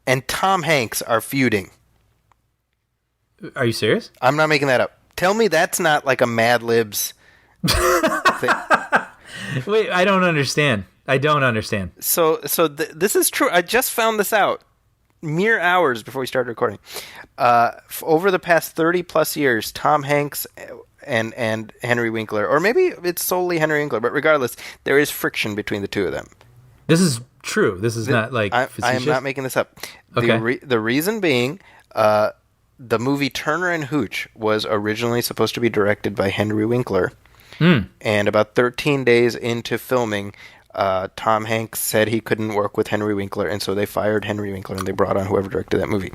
S1: and Tom Hanks are feuding.
S2: Are you serious?
S1: I'm not making that up. Tell me that's not like a Mad Libs thing.
S2: Wait, I don't understand.
S1: So this is true. I just found this out mere hours before we started recording. Over the past 30 plus years, Tom Hanks and Henry Winkler, or maybe it's solely Henry Winkler, but regardless, there is friction between the two of them.
S2: This is true. This is not like
S1: I am not making this up.
S2: Okay.
S1: The reason being, the movie Turner and Hooch was originally supposed to be directed by Henry Winkler, and about 13 days into filming, Tom Hanks said he couldn't work with Henry Winkler, and so they fired Henry Winkler and they brought on whoever directed that movie.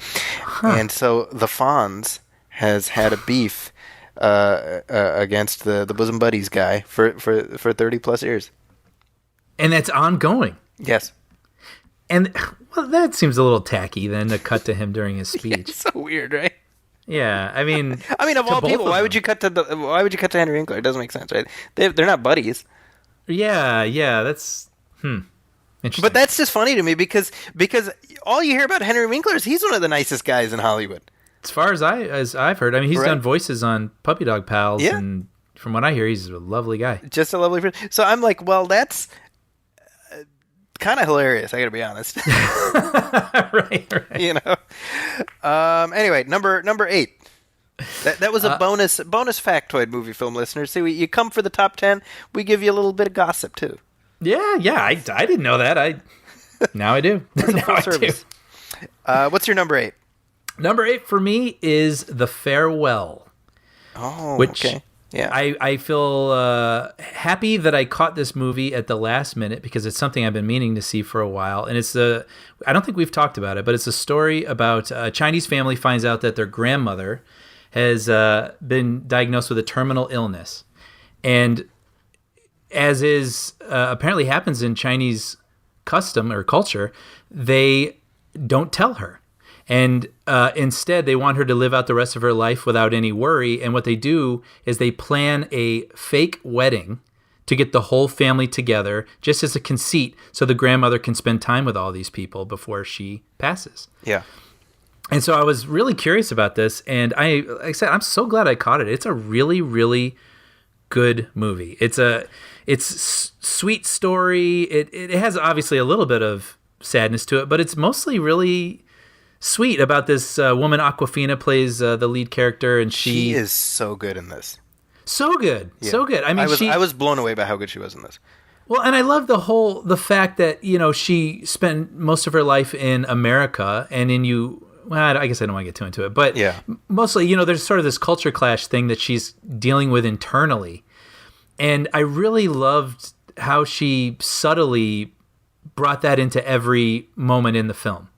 S1: And so the Fonz has had a beef against the Bosom Buddies guy for 30 plus years.
S2: And that's ongoing.
S1: Yes.
S2: And well, that seems a little tacky then to cut to him during his speech.
S1: It's so weird, right?
S2: Yeah, I mean,
S1: of all people, why would you cut to Henry Winkler? It doesn't make sense, right? They're not buddies.
S2: Yeah, that's interesting.
S1: But that's just funny to me because all you hear about Henry Winkler is he's one of the nicest guys in Hollywood.
S2: As far as I've heard, I mean, he's done voices on Puppy Dog Pals, and from what I hear, he's a lovely guy.
S1: Just a lovely friend. So I'm like, well, that's kind of hilarious. I got to be honest.
S2: right.
S1: Anyway, number 8. That was a bonus factoid, movie film listeners. See, you come for the top 10, we give you a little bit of gossip too.
S2: Yeah, I didn't know that. Now I do. Now I do.
S1: What's your number 8?
S2: Number 8 for me is The Farewell.
S1: Oh,
S2: which
S1: okay. Yeah.
S2: I feel happy that I caught this movie at the last minute because it's something I've been meaning to see for a while. And I don't think we've talked about it, but it's a story about a Chinese family finds out that their grandmother has been diagnosed with a terminal illness. And as apparently happens in Chinese custom or culture, they don't tell her. And instead, they want her to live out the rest of her life without any worry. And what they do is they plan a fake wedding to get the whole family together, just as a conceit, so the grandmother can spend time with all these people before she passes.
S1: Yeah.
S2: And so I was really curious about this, and like I said, I'm so glad I caught it. It's a really, really good movie. It's sweet story. It has obviously a little bit of sadness to it, but it's mostly really sweet about this woman. Awkwafina plays the lead character, and she
S1: is so good in this.
S2: So good, yeah. So good. I mean,
S1: I was blown away by how good she was in this.
S2: Well, and I love the fact that she spent most of her life in America, and well, I guess I don't want to get too into it, but
S1: yeah.
S2: Mostly, there's sort of this culture clash thing that she's dealing with internally. And I really loved how she subtly brought that into every moment in the film.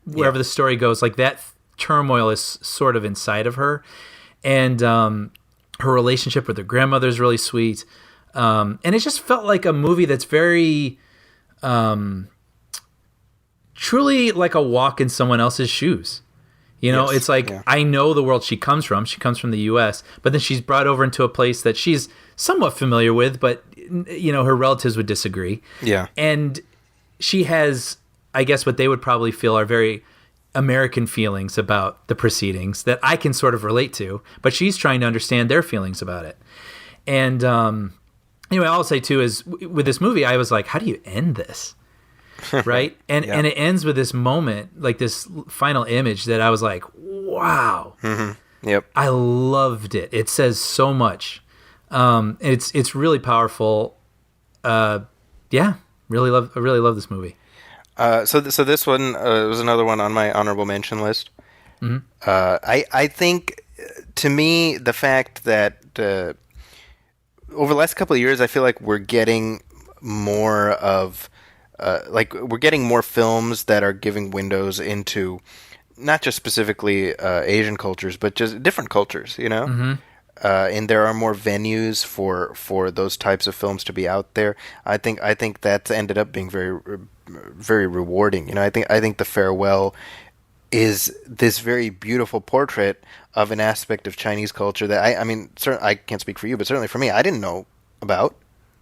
S2: Wherever the story goes, like that turmoil is sort of inside of her. And her relationship with her grandmother is really sweet. And it just felt like a movie that's very... truly like a walk in someone else's shoes. Yes, it's like, I know the world she comes from. She comes from the U.S., but then she's brought over into a place that she's somewhat familiar with, but, her relatives would disagree.
S1: Yeah.
S2: And she has I guess what they would probably feel are very American feelings about the proceedings that I can sort of relate to, but she's trying to understand their feelings about it. And anyway, all I'll say too is with this movie, I was like, how do you end this? Right? And
S1: Yeah.
S2: and it ends with this moment, like this final image that I was like, wow.
S1: Yep.
S2: I loved it. It says so much. It's really powerful. Yeah, I really love this movie.
S1: So this one was another one on my honorable mention list. I think, to me, the fact that over the last couple of years, I feel like we're getting more of we're getting more films that are giving windows into not just specifically Asian cultures, but just different cultures. You know. And there are more venues for those types of films to be out there. I think that's ended up being very rewarding. You know, I think The Farewell is this very beautiful portrait of an aspect of Chinese culture that I mean, I can't speak for you, but certainly for me, I didn't know about.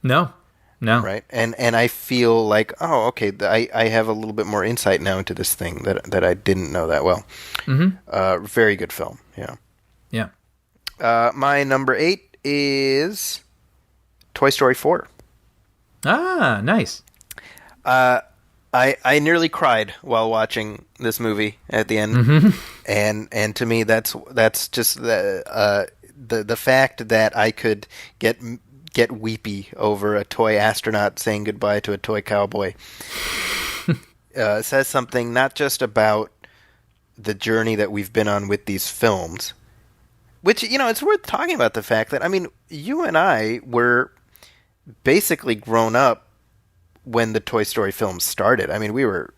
S2: No.
S1: Right, and I feel like, oh, okay, I have a little bit more insight now into this thing that I didn't know that well. Very good film. Yeah.
S2: Yeah.
S1: My number 8 is Toy Story 4.
S2: Ah, nice.
S1: I nearly cried while watching this movie at the end, and to me that's just the fact that I could get weepy over a toy astronaut saying goodbye to a toy cowboy says something not just about the journey that we've been on with these films. Which, you know, it's worth talking about the fact that, I mean, you and I were basically grown up when the Toy Story films started. I mean, we were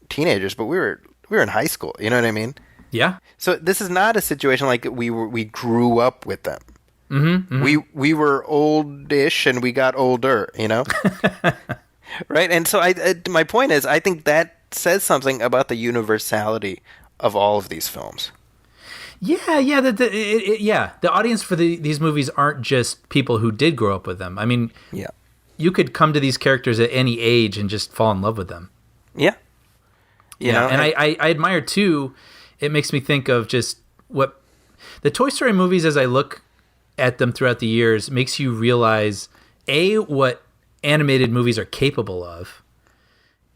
S1: teenagers, but we were in high school. You know what I mean?
S2: Yeah.
S1: So this is not a situation like we grew up with them. We were oldish and we got older. You know, right? And so my point is, I think that says something about the universality of all of these films.
S2: Yeah. The audience for these movies aren't just people who did grow up with them. I mean,
S1: Yeah.
S2: you could come to these characters at any age and just fall in love with them.
S1: Yeah. You know,
S2: and I admire too. It makes me think of just what the Toy Story movies, as I look at them throughout the years, makes you realize what animated movies are capable of,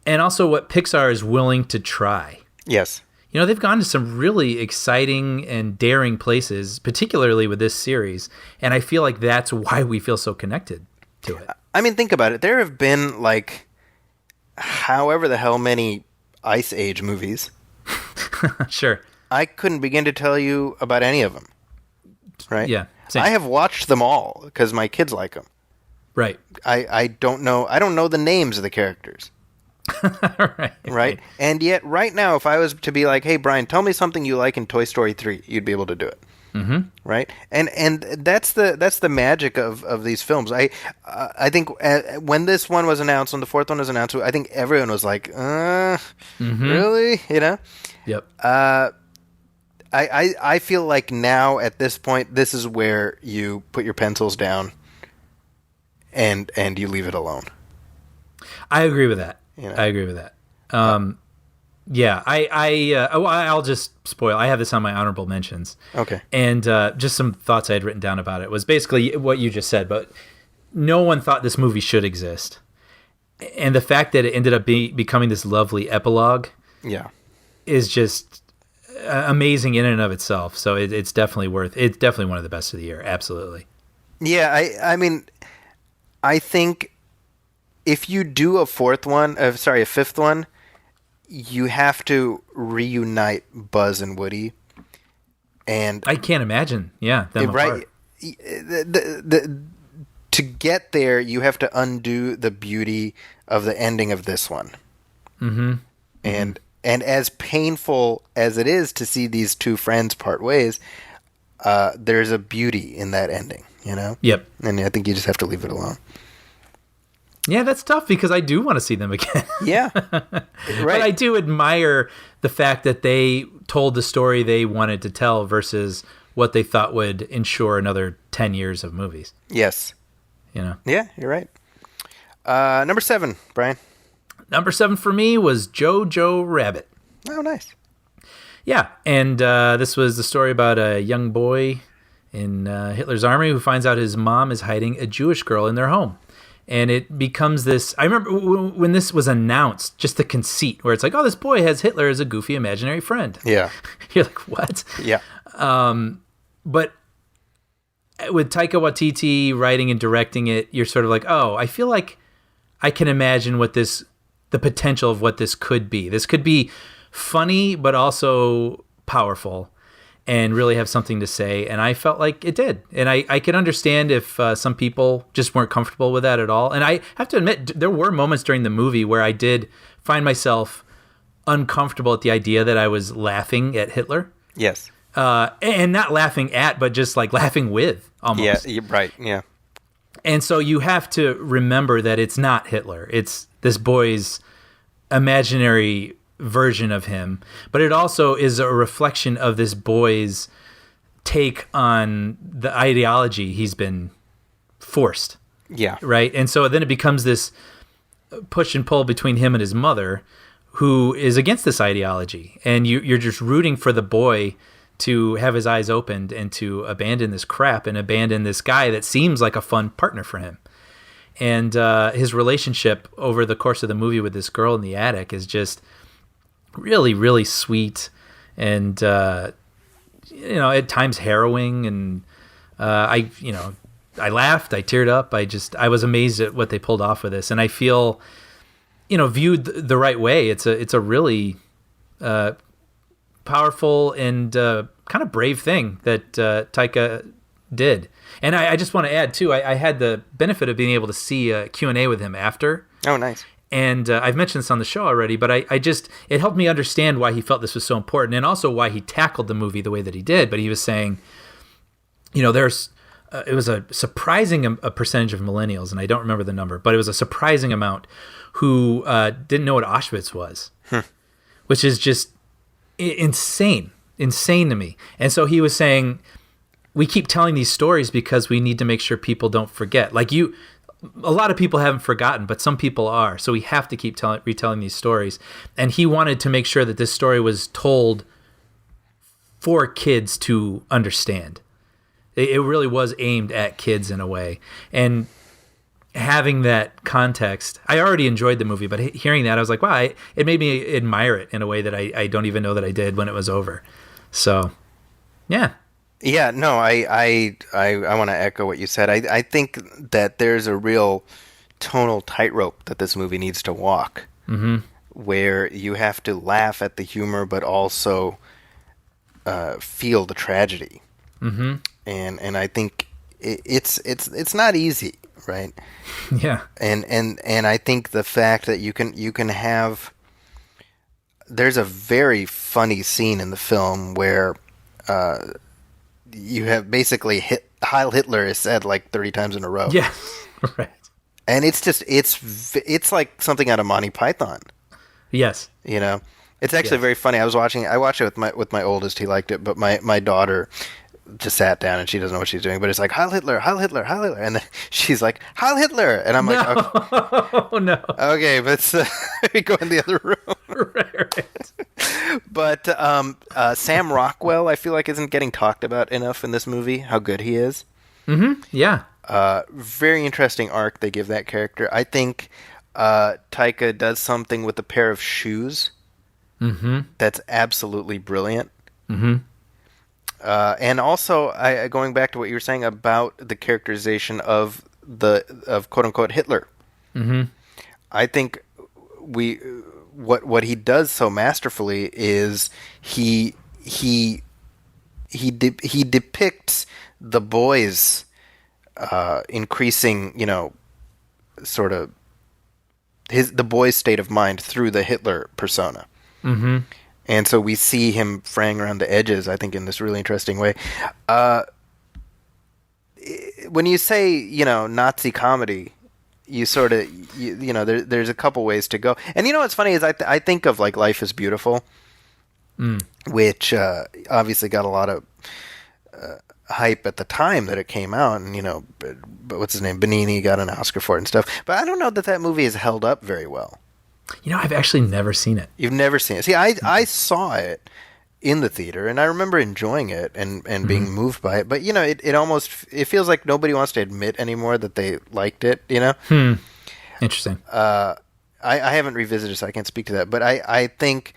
S2: and also what Pixar is willing to try.
S1: Yes.
S2: You know, they've gone to some really exciting and daring places, particularly with this series, and I feel like that's why we feel so connected to it.
S1: I mean, think about it. There have been, like, however the hell many Ice Age movies.
S2: Sure.
S1: I couldn't begin to tell you about any of them. Right?
S2: Yeah. Same.
S1: I have watched them all because my kids like them.
S2: Right.
S1: I don't know the names of the characters. Right? And yet, right now, if I was to be like, hey, Brian, tell me something you like in Toy Story 3, you'd be able to do it. Right? And that's the magic of these films. I think when this one was announced, when the fourth one was announced, I think everyone was like, really? You know?
S2: Yep.
S1: I feel like now, at this point, this is where you put your pencils down and you leave it alone.
S2: I agree with that.
S1: You know?
S2: I agree with that. Yeah, I'll just spoil. I have this on my honorable mentions.
S1: Okay.
S2: And just some thoughts I had written down about it was basically what you just said, but no one thought this movie should exist. And the fact that it ended up becoming this lovely epilogue
S1: Yeah.
S2: is just amazing in and of itself. So it's definitely one of the best of the year. Absolutely.
S1: Yeah, I mean, I think if you do a fifth one, you have to reunite Buzz and Woody. And
S2: I can't imagine, them apart.
S1: To get there, you have to undo the beauty of the ending of this one. And as painful as it is to see these two friends part ways, there's a beauty in that ending, you know?
S2: Yep.
S1: And I think you just have to leave it alone.
S2: Yeah, that's tough because I do want to see them again.
S1: Yeah.
S2: Right.
S1: Right.
S2: But I do admire the fact that they told the story they wanted to tell versus what they thought would ensure another 10 years of movies.
S1: Yes.
S2: You know?
S1: Yeah, you're right. Number 7, Brian.
S2: Number 7 for me was Jojo Rabbit.
S1: Oh, nice.
S2: Yeah, and this was the story about a young boy in Hitler's army who finds out his mom is hiding a Jewish girl in their home. And it becomes this... I remember when this was announced, just the conceit, where it's like, oh, this boy has Hitler as a goofy imaginary friend.
S1: Yeah.
S2: You're like, what?
S1: Yeah.
S2: But with Taika Waititi writing and directing it, you're sort of like, oh, I feel like I can imagine the potential of what this could be. This could be funny, but also powerful and really have something to say. And I felt like it did. And I can understand if some people just weren't comfortable with that at all. And I have to admit, there were moments during the movie where I did find myself uncomfortable at the idea that I was laughing at Hitler.
S1: Yes.
S2: And not laughing at, but just like laughing with almost.
S1: Yeah, right. Yeah.
S2: And so you have to remember that it's not Hitler. It's this boy's imaginary version of him. But it also is a reflection of this boy's take on the ideology he's been forced.
S1: Yeah.
S2: Right? And so then it becomes this push and pull between him and his mother, who is against this ideology. And you're just rooting for the boy to have his eyes opened and to abandon this crap and abandon this guy that seems like a fun partner for him. And his relationship over the course of the movie with this girl in the attic is just really, really sweet and, at times harrowing. And I laughed, I teared up. I was amazed at what they pulled off with this. And I feel, viewed the right way, it's a really powerful and kind of brave thing that Taika did. And I just want to add, too, I had the benefit of being able to see a Q&A with him after.
S1: Oh, nice.
S2: And I've mentioned this on the show already, but it helped me understand why he felt this was so important and also why he tackled the movie the way that he did. But he was saying, it was a surprising a percentage of millennials, and I don't remember the number, but it was a surprising amount who didn't know what Auschwitz was, which is just insane to me. And so he was saying, we keep telling these stories because we need to make sure people don't forget. Like a lot of people haven't forgotten, but some people are. So we have to keep retelling these stories. And he wanted to make sure that this story was told for kids to understand. It really was aimed at kids in a way. And having that context, I already enjoyed the movie, but hearing that, I was like, wow, it made me admire it in a way that I don't even know that I did when it was over. So, yeah.
S1: Yeah, no, I want to echo what you said. I think that there's a real tonal tightrope that this movie needs to walk, where you have to laugh at the humor, but also feel the tragedy. Mm-hmm. And I think it's not easy, right?
S2: Yeah.
S1: And I think the fact that you can have, there's a very funny scene in the film where you have basically Heil Hitler is said like 30 times in a row.
S2: Yeah, right.
S1: And it's just it's like something out of Monty Python.
S2: Yes.
S1: It's actually very funny. I watched it with my oldest. He liked it, but my daughter just sat down and she doesn't know what she's doing. But it's like Heil Hitler, Heil Hitler, Heil Hitler, and then she's like Heil Hitler, and I'm like,
S2: oh no,
S1: okay, but we go in the other room.
S2: right.
S1: But Sam Rockwell, I feel like isn't getting talked about enough in this movie. How good he is.
S2: Mm-hmm. Yeah.
S1: Very interesting arc they give that character. I think Taika does something with a pair of shoes. Mm-hmm. That's absolutely brilliant. Mm-hmm. And also, going back to what you were saying about the characterization of quote unquote Hitler. Mm-hmm. I think what he does so masterfully is he depicts the boy's increasing, sort of the boy's state of mind through the Hitler persona. Mm-hmm. And so we see him fraying around the edges, I think, in this really interesting way. When you say, Nazi comedy, you sort of, there's a couple ways to go. And what's funny is I think of like Life is Beautiful, which obviously got a lot of hype at the time that it came out. And, but what's his name? Benigni got an Oscar for it and stuff. But I don't know that movie is held up very well.
S2: I've actually never seen it.
S1: You've never seen it. See, I saw it in the theater, and I remember enjoying it and being moved by it. But it almost it feels like nobody wants to admit anymore that they liked it.
S2: Interesting.
S1: I haven't revisited, so I can't speak to that. But I think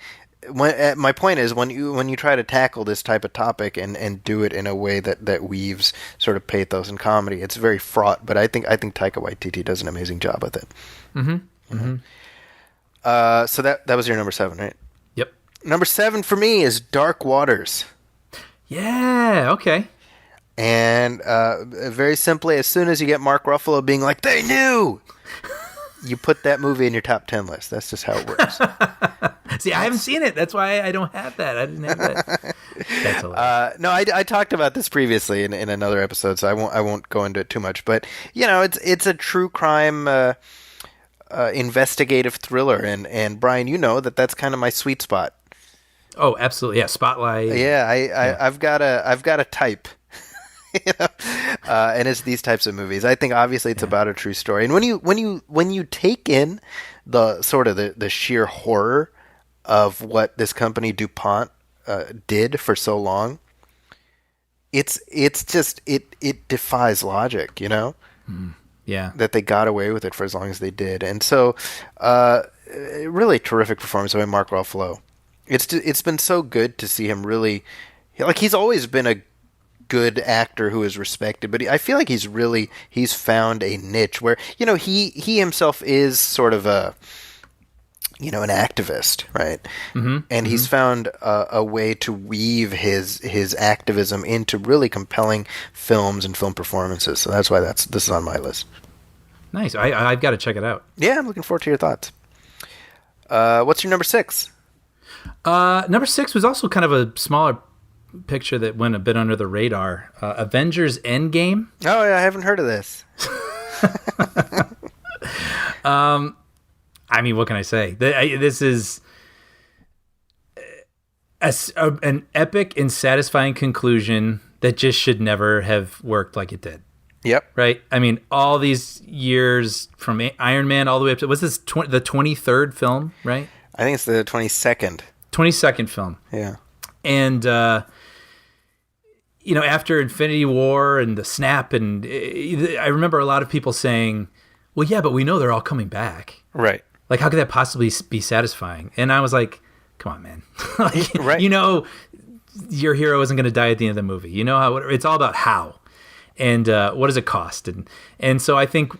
S1: my point is when you try to tackle this type of topic and do it in a way that weaves sort of pathos and comedy, it's very fraught. But I think Taika Waititi does an amazing job with it. So that was your number 7, right?
S2: Yep.
S1: Number 7 for me is Dark Waters.
S2: Yeah. Okay.
S1: And very simply, as soon as you get Mark Ruffalo being like, "They knew," you put that movie in your top 10 list. That's just how it works.
S2: See, I haven't seen it. That's why I don't have that. I didn't have that. That's hilarious.
S1: No, I talked about this previously in another episode, so I won't go into it too much. But it's a true crime investigative thriller, and Brian, that's kind of my sweet spot.
S2: Oh, absolutely. Yeah, Spotlight.
S1: Yeah, I've got a type. And it's these types of movies. I think obviously it's about a true story, and when you take in the sort of the sheer horror of what this company DuPont did for so long, it's just it defies logic,
S2: Yeah,
S1: that they got away with it for as long as they did, and so really terrific performance by Mark Ruffalo. It's been so good to see him really, like, he's always been a good actor who is respected, but I feel like he's found a niche where he himself is sort of an activist, right? And he's found a way to weave his activism into really compelling films and film performances. So that's why this is on my list.
S2: Nice. I've got to check it out.
S1: Yeah, I'm looking forward to your thoughts. What's your number 6?
S2: Number 6 was also kind of a smaller picture that went a bit under the radar. Avengers Endgame.
S1: Oh, yeah, I haven't heard of this.
S2: I mean, what can I say? This is an epic and satisfying conclusion that just should never have worked like it did.
S1: Yep.
S2: Right? I mean, all these years from Iron Man all the way up to... Was this the 23rd film, right?
S1: I think it's the 22nd.
S2: 22nd film.
S1: Yeah.
S2: And... after Infinity War and the snap, and I remember a lot of people saying, well, yeah, but we know they're all coming back.
S1: Right.
S2: Like, how could that possibly be satisfying? And I was like, come on, man.
S1: Right.
S2: Your hero isn't going to die at the end of the movie. You know how it's all about how. And what does it cost? And so I think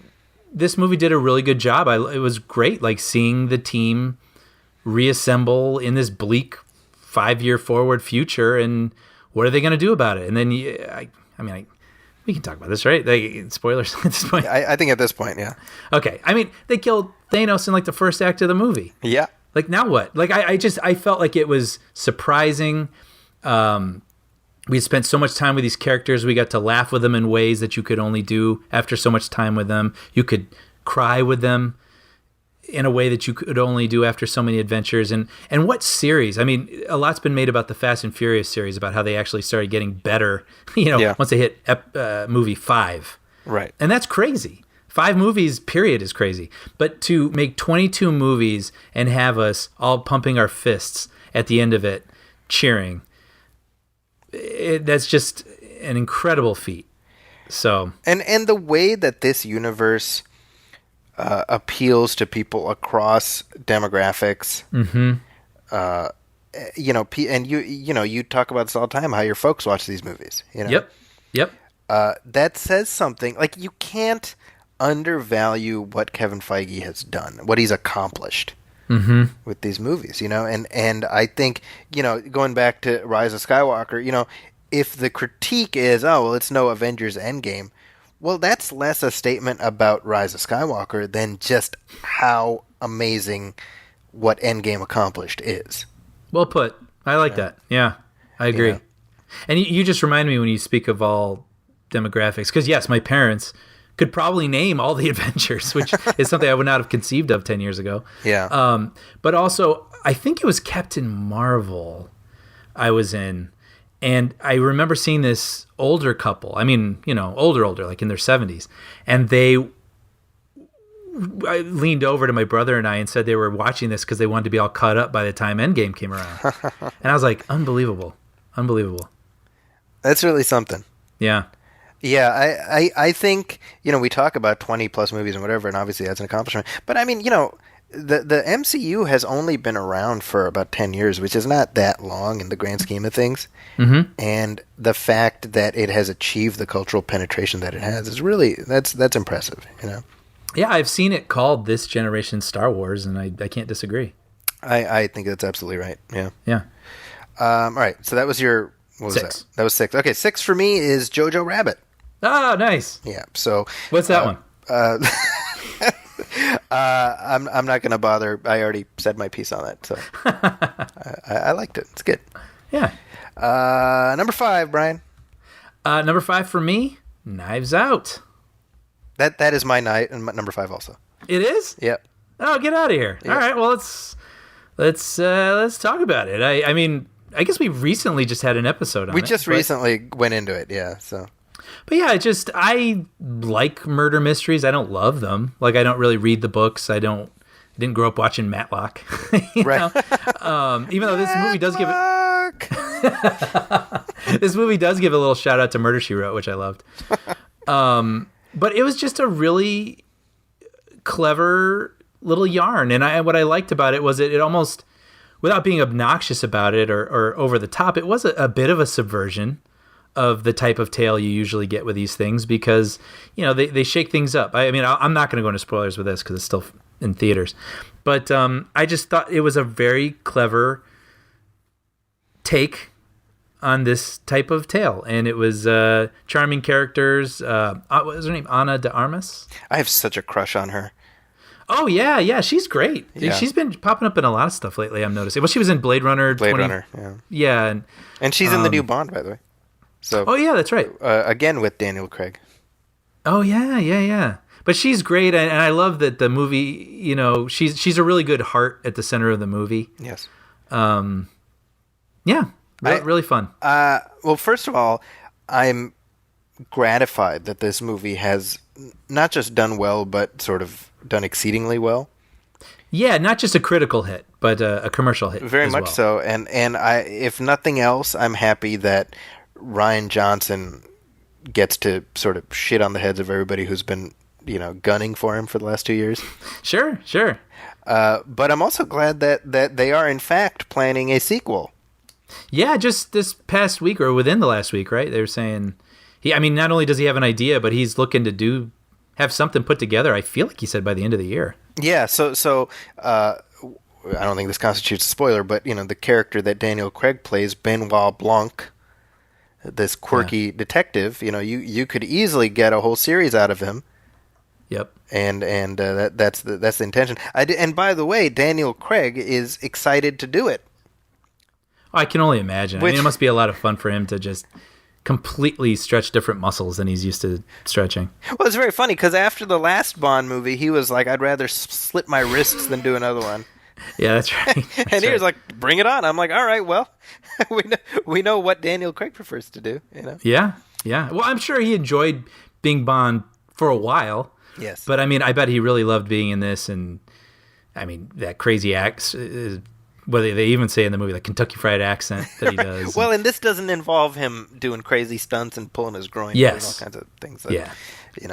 S2: this movie did a really good job. It was great, like, seeing the team reassemble in this bleak 5-year forward future, and what are they going to do about it? And then, we can talk about this, right? Spoilers at this point.
S1: I think at this point, yeah.
S2: Okay. I mean, they killed Thanos in, like, the first act of the movie.
S1: Yeah.
S2: Like, now what? Like, I felt like it was surprising. We had spent so much time with these characters. We got to laugh with them in ways that you could only do after so much time with them. You could cry with them in a way that you could only do after so many adventures. And what series? I mean, a lot's been made about the Fast and Furious series, about how they actually started getting better, once they hit movie 5.
S1: Right.
S2: And that's crazy. 5 movies, period, is crazy. But to make 22 movies and have us all pumping our fists at the end of it, cheering, that's just an incredible feat. So
S1: and the way that this universe appeals to people across demographics. And you talk about this all the time, how your folks watch these movies.
S2: Yep.
S1: That says something. Like, you can't undervalue what Kevin Feige has done, what he's accomplished with these movies. And I think going back to Rise of Skywalker, if the critique is, oh well, it's no Avengers Endgame. Well, that's less a statement about Rise of Skywalker than just how amazing what Endgame accomplished is.
S2: Well put. I like that. Yeah, I agree.
S1: Yeah.
S2: And you just remind me when you speak of all demographics, because yes, my parents could probably name all the adventures, which is something I would not have conceived of 10 years ago.
S1: Yeah.
S2: But also, I think it was Captain Marvel I was in. And I remember seeing this older couple. I mean, older, like in their 70s. And they I leaned over to my brother and I and said they were watching this because they wanted to be all caught up by the time Endgame came around. And I was like, unbelievable.
S1: That's really something.
S2: Yeah.
S1: Yeah, I think, we talk about 20 plus movies and whatever, and obviously that's an accomplishment. But I mean, the MCU has only been around for about 10 years, which is not that long in the grand scheme of things.
S2: Mm-hmm.
S1: And the fact that it has achieved the cultural penetration that it has is really, that's impressive,
S2: Yeah, I've seen it called this generation Star Wars, and I can't disagree.
S1: I think that's absolutely right. Yeah.
S2: Yeah.
S1: All right. So that was your, what was
S2: 6.
S1: that? That was 6. Okay. 6 for me is Jojo Rabbit.
S2: Oh, nice.
S1: Yeah. So
S2: what's that one?
S1: I'm not going to bother. I already said my piece on that. So I liked it. It's good.
S2: Yeah.
S1: Number 5, Brian.
S2: Number 5 for me, Knives Out.
S1: That is my night, and number 5 also.
S2: It is?
S1: Yep.
S2: Oh, get out of here! Yep. All right, well let's talk about it. I mean, I guess we recently just had an episode on it.
S1: We just recently went into it, yeah. So,
S2: but yeah, I like murder mysteries. I don't love them. Like, I don't really read the books. I didn't grow up watching Matlock. Right. Even though this movie does give it, this movie does give a little shout out to Murder She Wrote, which I loved. But it was just a really clever little yarn. And what I liked about it was it almost, without being obnoxious about it or over the top, it was a bit of a subversion of the type of tale you usually get with these things because, they shake things up. I mean, I'm not going to go into spoilers with this because it's still in theaters. But I just thought it was a very clever take on this type of tale, and it was charming characters. What was her name? Ana de Armas.
S1: I have such a crush on her.
S2: Oh yeah, she's great.
S1: Yeah.
S2: She's been popping up in a lot of stuff lately. I'm noticing. Well, she was in Blade Runner.
S1: Yeah.
S2: Yeah,
S1: and she's in the new Bond, by the way. So.
S2: Oh yeah, that's right.
S1: Again with Daniel Craig.
S2: Oh yeah. But she's great, and I love that the movie. She's a really good heart at the center of the movie.
S1: Yes.
S2: Yeah. Really fun.
S1: Well, first of all, I'm gratified that this movie has not just done well, but sort of done exceedingly well.
S2: Yeah, not just a critical hit, but a commercial hit.
S1: Very much
S2: well.
S1: so. And I, if nothing else, I'm happy that Rian Johnson gets to sort of shit on the heads of everybody who's been, gunning for him for the last 2 years.
S2: Sure.
S1: But I'm also glad that they are in fact planning a sequel.
S2: Yeah, just this past week or within the last week, right? They were saying not only does he have an idea, but he's looking to have something put together. I feel like he said by the end of the year. Yeah.
S1: So I don't think this constitutes a spoiler, but the character that Daniel Craig plays, Benoit Blanc, this quirky detective, you could easily get a whole series out of him.
S2: Yep.
S1: And that's the intention. And by the way, Daniel Craig is excited to do it.
S2: I can only imagine. It must be a lot of fun for him to just completely stretch different muscles than he's used to stretching.
S1: Well, it's very funny because after the last Bond movie, he was like, I'd rather slit my wrists than do another one.
S2: Yeah, that's right.
S1: And he was like, bring it on. I'm like, all right, well, we know what Daniel Craig prefers to do.
S2: Yeah. Well, I'm sure he enjoyed being Bond for a while.
S1: Yes.
S2: But I bet he really loved being in this. And that crazy act. Well, they even say in the movie the Kentucky Fried accent that he does.
S1: Well, and this doesn't involve him doing crazy stunts and pulling his groin.
S2: Yes.
S1: And all kinds of things.
S2: Yeah.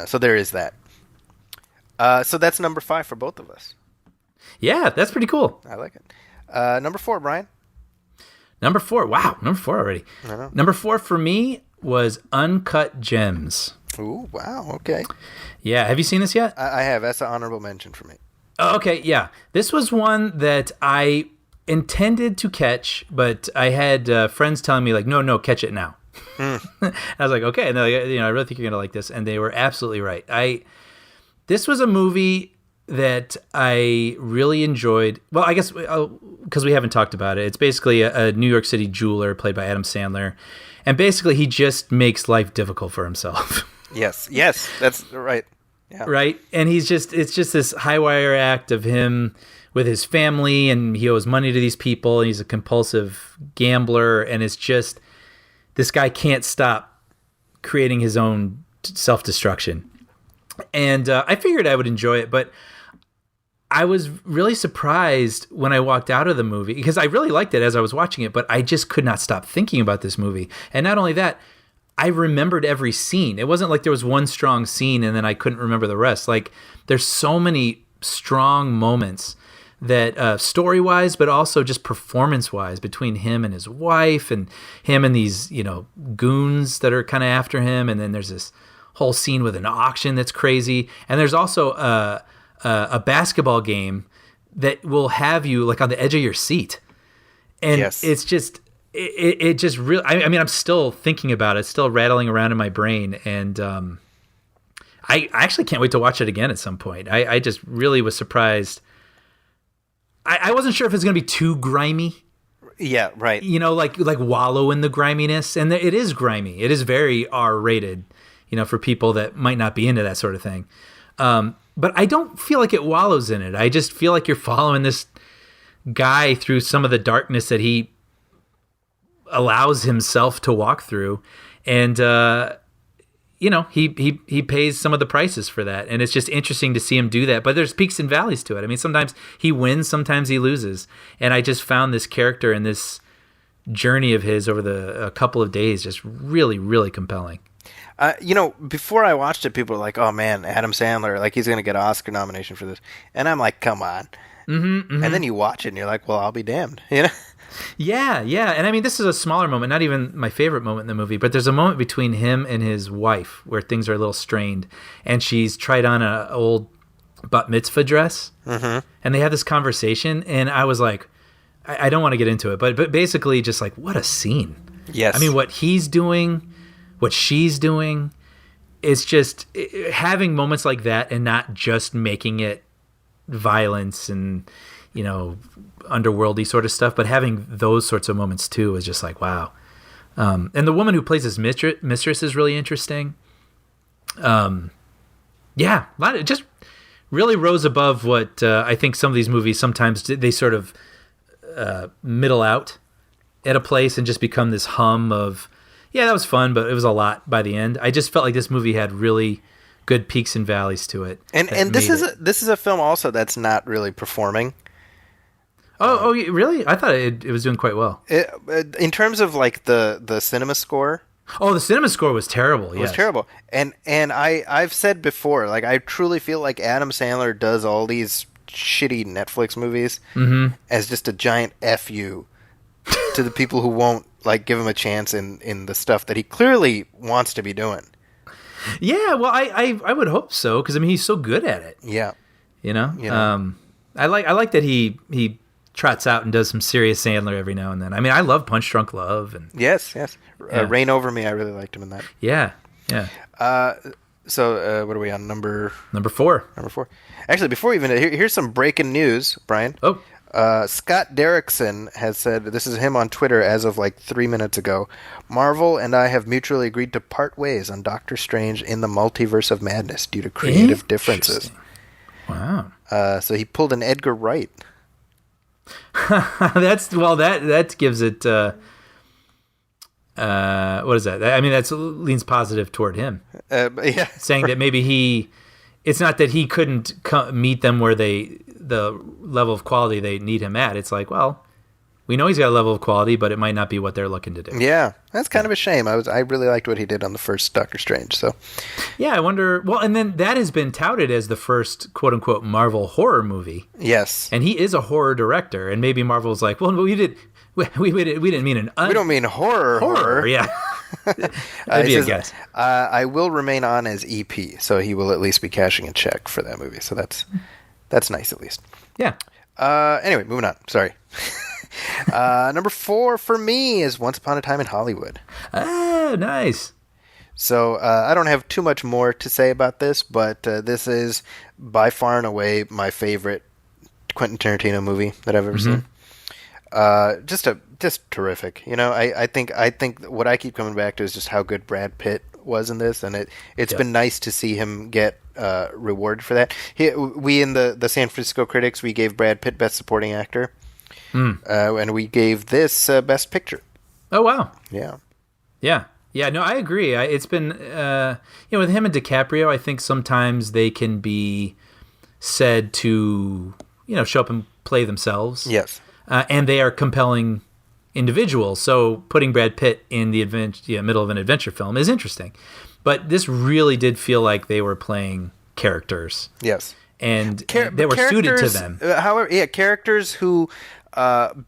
S1: So there is that. So that's number 5 for both of us.
S2: Yeah, that's pretty cool.
S1: I like it. Number 4, Brian.
S2: Number 4. Wow, number 4 already.
S1: I know.
S2: Number 4 for me was Uncut Gems.
S1: Ooh, wow, okay.
S2: Yeah, have you seen this yet?
S1: I have. That's an honorable mention for me.
S2: Oh, okay, yeah. This was one that I intended to catch, but I had friends telling me, like, no, catch it now. I was like, okay. And they're like, I really think you're going to like this. And they were absolutely right. This was a movie that I really enjoyed. Well, I guess because we haven't talked about it. It's basically a New York City jeweler played by Adam Sandler. And basically he just makes life difficult for himself.
S1: Yes, that's right. Yeah.
S2: Right? And it's just this high wire act of him with his family, and he owes money to these people, and he's a compulsive gambler, and it's just, this guy can't stop creating his own self-destruction. And I figured I would enjoy it, but I was really surprised when I walked out of the movie because I really liked it as I was watching it, but I just could not stop thinking about this movie. And not only that, I remembered every scene. It wasn't like there was one strong scene and then I couldn't remember the rest. Like there's so many strong moments that story-wise, but also just performance-wise between him and his wife and him and these, goons that are kind of after him. And then there's this whole scene with an auction that's crazy. And there's also a basketball game that will have you like on the edge of your seat. And
S1: Yes.
S2: it's just, it just really, I mean, I'm still thinking about it, still rattling around in my brain. And I actually can't wait to watch it again at some point. I just really was surprised. I wasn't sure if it's going to be too grimy.
S1: Yeah, right.
S2: Like wallow in the griminess. And it is grimy. It is very R-rated, for people that might not be into that sort of thing. But I don't feel like it wallows in it. I just feel like you're following this guy through some of the darkness that he allows himself to walk through. And, he pays some of the prices for that. And it's just interesting to see him do that. But there's peaks and valleys to it. I mean, sometimes he wins, sometimes he loses. And I just found this character and this journey of his over a couple of days just really, really compelling.
S1: Before I watched it, people were like, "Oh man, Adam Sandler, like he's going to get an Oscar nomination for this," and I'm like, "Come on!" And then you watch it, and you're like, "Well, I'll be damned,"
S2: Yeah. And I mean, this is a smaller moment, not even my favorite moment in the movie, but there's a moment between him and his wife where things are a little strained, and she's tried on an old bat mitzvah dress, and they have this conversation, and I was like, I don't want to get into it, but basically, just like what a scene.
S1: Yes.
S2: I mean, what he's doing. What she's doing, it's just having moments like that and not just making it violence and, underworldy sort of stuff, but having those sorts of moments too is just like, wow. And the woman who plays his mistress is really interesting. A lot of just really rose above what I think some of these movies sometimes they sort of middle out at a place and just become this hum of, yeah, that was fun, but it was a lot by the end. I just felt like this movie had really good peaks and valleys to it.
S1: And this is a film also that's not really performing.
S2: Oh, really? I thought it was doing quite well.
S1: In terms of like the cinema score.
S2: Oh, the cinema score was terrible.
S1: It was terrible. And I've said before, like I truly feel like Adam Sandler does all these shitty Netflix movies as just a giant FU to the people who won't like give him a chance in the stuff that he clearly wants to be doing.
S2: Yeah, well, I would hope so because I mean he's so good at it.
S1: Yeah,
S2: I like that he trots out and does some serious Sandler every now and then. I mean, I love Punch Drunk Love and
S1: yes, Reign Over Me. I really liked him in that.
S2: Yeah.
S1: So what are we on number
S2: 4?
S1: Number 4. Actually, before we even here's some breaking news, Brian.
S2: Oh.
S1: Scott Derrickson has said, this is him on Twitter as of like 3 minutes ago, Marvel and I have mutually agreed to part ways on Doctor Strange in the Multiverse of Madness due to creative differences.
S2: Wow.
S1: So he pulled an Edgar Wright.
S2: that gives it what is that? I mean, that leans positive toward him.
S1: Yeah.
S2: Saying that maybe it's not that he couldn't meet them where the level of quality they need him at. It's like, well, we know he's got a level of quality, but it might not be what they're looking to do.
S1: Yeah, that's kind of a shame. I really liked what he did on the first Doctor Strange. So,
S2: yeah, I wonder. Well, and then that has been touted as the first quote unquote Marvel horror movie.
S1: Yes,
S2: and he is a horror director, and maybe Marvel's like, well, we didn't mean we don't mean
S1: horror.
S2: Yeah. That'd be a guess.
S1: I will remain on as EP, so he will at least be cashing a check for that movie. So that's nice, at least.
S2: Yeah.
S1: Anyway, moving on. Sorry. Number 4 for me is Once Upon a Time in Hollywood.
S2: Oh, nice.
S1: So I don't have too much more to say about this, but this is by far and away my favorite Quentin Tarantino movie that I've ever seen. Just terrific. I think what I keep coming back to is just how good Brad Pitt was in this, and it's been nice to see him get rewarded for that. We in the San Francisco critics, we gave Brad Pitt Best Supporting Actor, and we gave this Best Picture.
S2: Oh wow!
S1: Yeah.
S2: No, I agree. It's been with him and DiCaprio, I think sometimes they can be said to, show up and play themselves.
S1: Yes.
S2: And they are compelling individuals. So putting Brad Pitt in the middle of an adventure film is interesting. But this really did feel like they were playing characters.
S1: Yes.
S2: And they were suited to them.
S1: However, characters who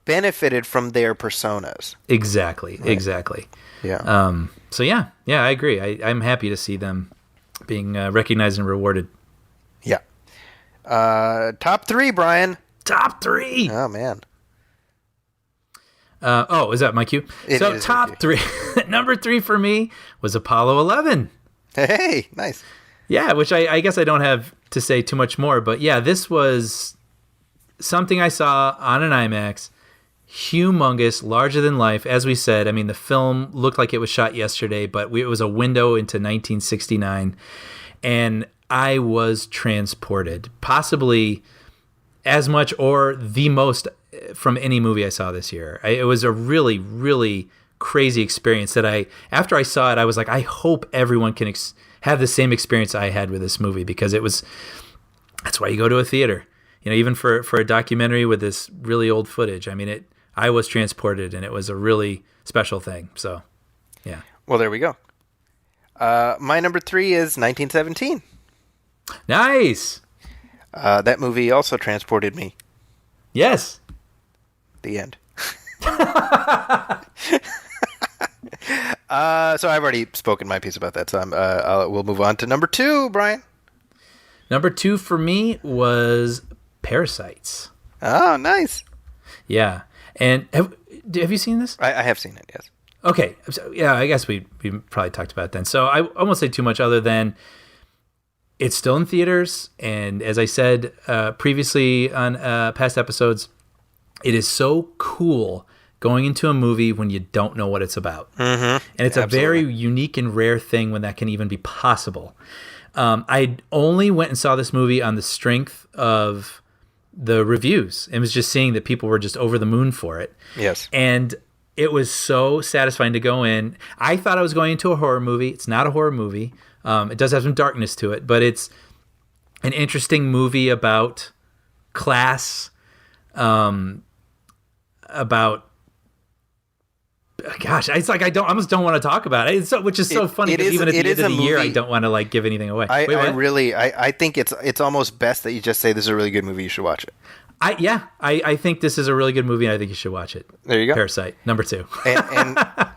S1: benefited from their personas.
S2: Exactly. Right. Exactly.
S1: Yeah.
S2: So yeah, I agree. I'm happy to see them being recognized and rewarded.
S1: Yeah. Top 3, Brian.
S2: Top 3.
S1: Oh man.
S2: Is that my cue? So top 3. Number 3 for me was Apollo 11.
S1: Hey, nice.
S2: Yeah, which I guess I don't have to say too much more, but yeah, this was something I saw on an IMAX. Humongous, larger than life. As we said, I mean, the film looked like it was shot yesterday, but it was a window into 1969, and I was transported, possibly as much or the most from any movie I saw this year. It was a really, really crazy experience that after I saw it, I was like, I hope everyone can have the same experience I had with this movie, because that's why you go to a theater. Even for a documentary with this really old footage. I mean, I was transported, and it was a really special thing. So, yeah.
S1: Well, there we go. My number 3 is 1917.
S2: Nice.
S1: That movie also transported me.
S2: Yes.
S1: The end. So I've already spoken my piece about that, so we'll move on to number 2, Brian.
S2: Number 2 for me was Parasites.
S1: Oh, nice.
S2: Yeah. And have you seen this?
S1: I have seen it, yes.
S2: Okay. So, yeah, I guess we probably talked about it then. So I won't say too much other than it's still in theaters. And as I said previously on past episodes, it is so cool going into a movie when you don't know what it's about.
S1: Mm-hmm.
S2: And it's a very unique and rare thing when that can even be possible. I only went and saw this movie on the strength of the reviews, and was just seeing that people were just over the moon for it.
S1: Yes.
S2: And it was so satisfying to go in. I thought I was going into a horror movie. It's not a horror movie. It does have some darkness to it, but it's an interesting movie about class, about gosh, it's like I almost don't want to talk about it. Which is so funny, because even at the end of the year, I don't want to give anything away.
S1: I think it's almost best that you just say this is a really good movie. You should watch it.
S2: I think this is a really good movie, and I think you should watch it.
S1: There you go.
S2: Parasite, number 2.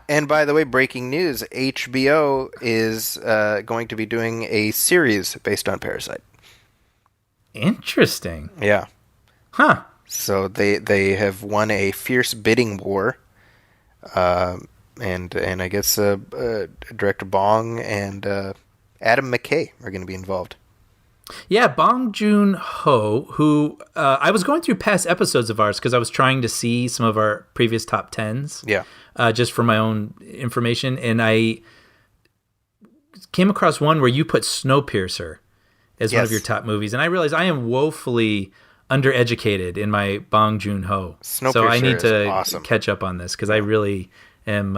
S1: And by the way, breaking news: HBO is going to be doing a series based on Parasite.
S2: Interesting.
S1: Yeah.
S2: Huh. So
S1: they have won a fierce bidding war. And I guess Director Bong and Adam McKay are going to be involved.
S2: Yeah, Bong Joon-ho, who I was going through past episodes of ours because I was trying to see some of our previous top 10s.
S1: Yeah.
S2: Just for my own information, and I came across one where you put Snowpiercer as one of your top movies, and I realized I am woefully undereducated in my Bong Joon-ho. So I need to catch up on this, because I really am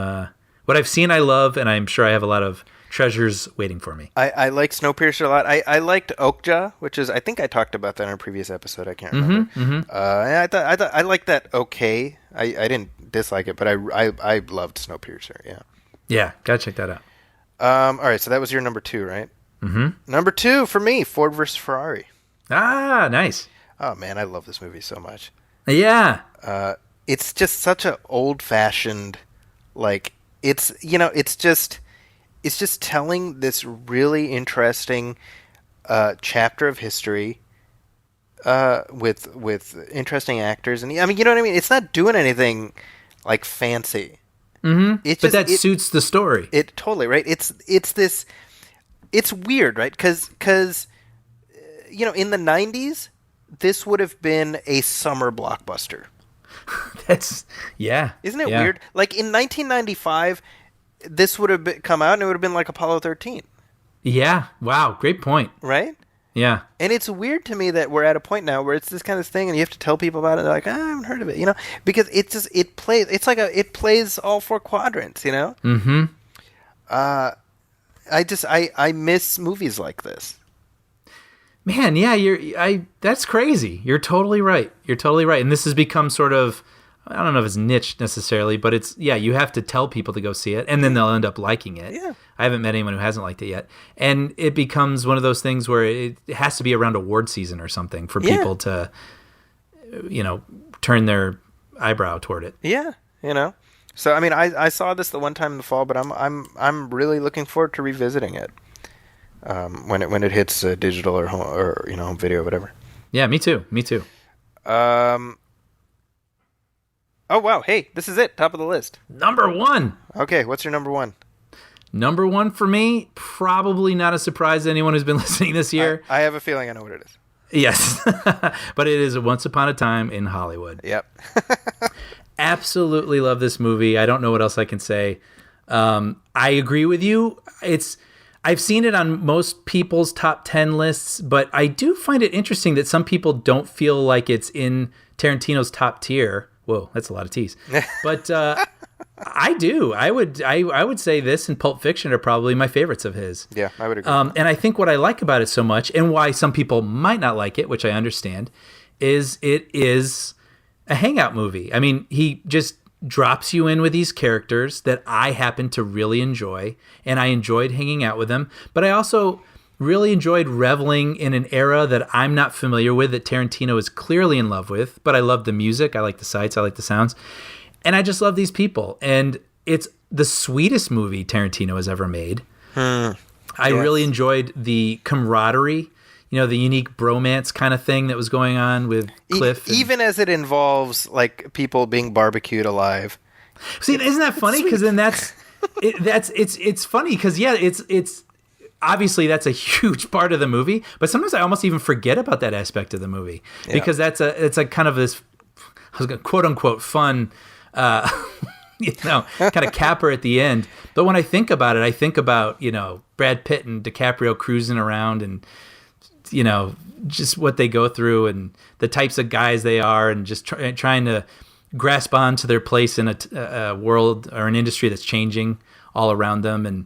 S2: what I've seen I love, and I'm sure I have a lot of treasures waiting for me.
S1: I like Snowpiercer a lot. I liked Okja, which is, I think I talked about that in a previous episode. I can't remember. And I thought I liked that okay. I didn't dislike it, but I loved Snowpiercer. Yeah.
S2: Yeah, gotta check that out.
S1: All right, so that was your number 2, right?
S2: Mm-hmm.
S1: Number 2 for me, Ford versus Ferrari.
S2: Ah, nice.
S1: Oh man, I love this movie so much.
S2: Yeah.
S1: It's just such an old-fashioned, it's just telling this really interesting chapter of history with interesting actors, and I mean, you know what I mean. It's not doing anything fancy.
S2: Mm-hmm. But that suits the story.
S1: It totally right. It's this. It's weird, right? Because in the 90s, this would have been a summer blockbuster. Isn't it weird? In 1995, this would have come out and it would have been like Apollo 13. Yeah.
S2: Wow. Great point.
S1: Right?
S2: Yeah.
S1: And it's weird to me that we're at a point now where it's this kind of thing and you have to tell people about it. They're like, I haven't heard of it, because it plays all 4 quadrants,
S2: Mm-hmm.
S1: I miss movies like this.
S2: Man, yeah, that's crazy. You're totally right. You're totally right. And this has become sort of, I don't know if it's niche necessarily, but it's, yeah, you have to tell people to go see it and then they'll end up liking it.
S1: Yeah.
S2: I haven't met anyone who hasn't liked it yet. And it becomes one of those things where it has to be around award season or something for people to, turn their eyebrow toward it.
S1: Yeah, So I mean, I saw this the one time in the fall, but I'm really looking forward to revisiting it when it hits digital or home video or whatever.
S2: Yeah, me too. Me too.
S1: Oh wow! Hey, this is it. Top of the list.
S2: Number 1.
S1: Okay, what's your number 1?
S2: Number 1 for me, probably not a surprise to anyone who's been listening this year.
S1: I have a feeling I know what it is.
S2: Yes, but it is Once Upon a Time in Hollywood.
S1: Yep.
S2: Absolutely love this movie. I don't know what else I can say. I agree with you. I've seen it on most people's top 10 lists, but I do find it interesting that some people don't feel like it's in Tarantino's top tier. Whoa, that's a lot of T's. But I do. I would say this and Pulp Fiction are probably my favorites of his.
S1: Yeah, I would agree.
S2: And I think what I like about it so much, and why some people might not like it, which I understand, is it is a hangout movie. I mean, he just drops you in with these characters that I happen to really enjoy, and I enjoyed hanging out with them. But I also really enjoyed reveling in an era that I'm not familiar with, that Tarantino is clearly in love with, but I love the music, I like the sights, I like the sounds, and I just love these people. And it's the sweetest movie Tarantino has ever made. I really enjoyed the camaraderie, the unique bromance kind of thing that was going on with Cliff.
S1: Even as it involves, like, people being barbecued alive.
S2: See, isn't that funny? Because then it's funny because, yeah, it's obviously that's a huge part of the movie, but sometimes I almost even forget about that aspect of the movie because it's a kind of this, I was going to quote unquote fun, kind of capper at the end. But when I think about it, I think about, Brad Pitt and DiCaprio cruising around and, just what they go through and the types of guys they are and just trying to grasp on to their place in a world or an industry that's changing all around them. And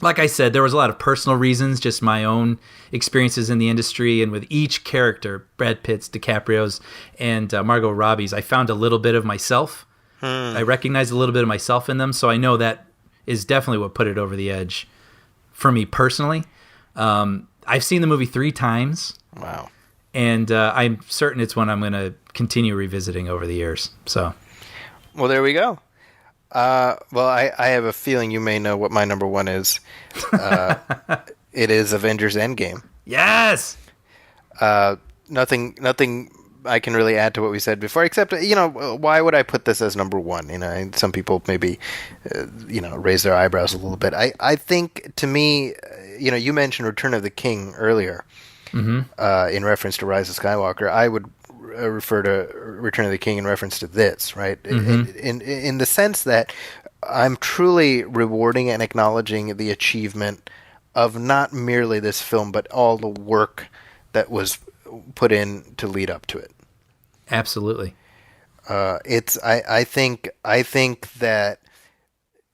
S2: like I said, there was a lot of personal reasons, just my own experiences in the industry. And with each character, Brad Pitt's, DiCaprio's, and Margot Robbie's, I found a little bit of myself. I recognized a little bit of myself in them. So I know that is definitely what put it over the edge for me personally. I've seen the movie 3 times.
S1: Wow.
S2: And I'm certain it's one I'm going to continue revisiting over the years. So,
S1: well, there we go. Well, I have a feeling you may know what my number 1 is. It is Avengers Endgame.
S2: Yes!
S1: Nothing I can really add to what we said before, except, why would I put this as number 1? Some people maybe, raise their eyebrows a little bit. I think, to me, you mentioned Return of the King earlier, in reference to Rise of Skywalker. I would refer to Return of the King in reference to this, right? In the sense that I'm truly rewarding and acknowledging the achievement of not merely this film, but all the work that was put in to lead up to it.
S2: Absolutely.
S1: I think that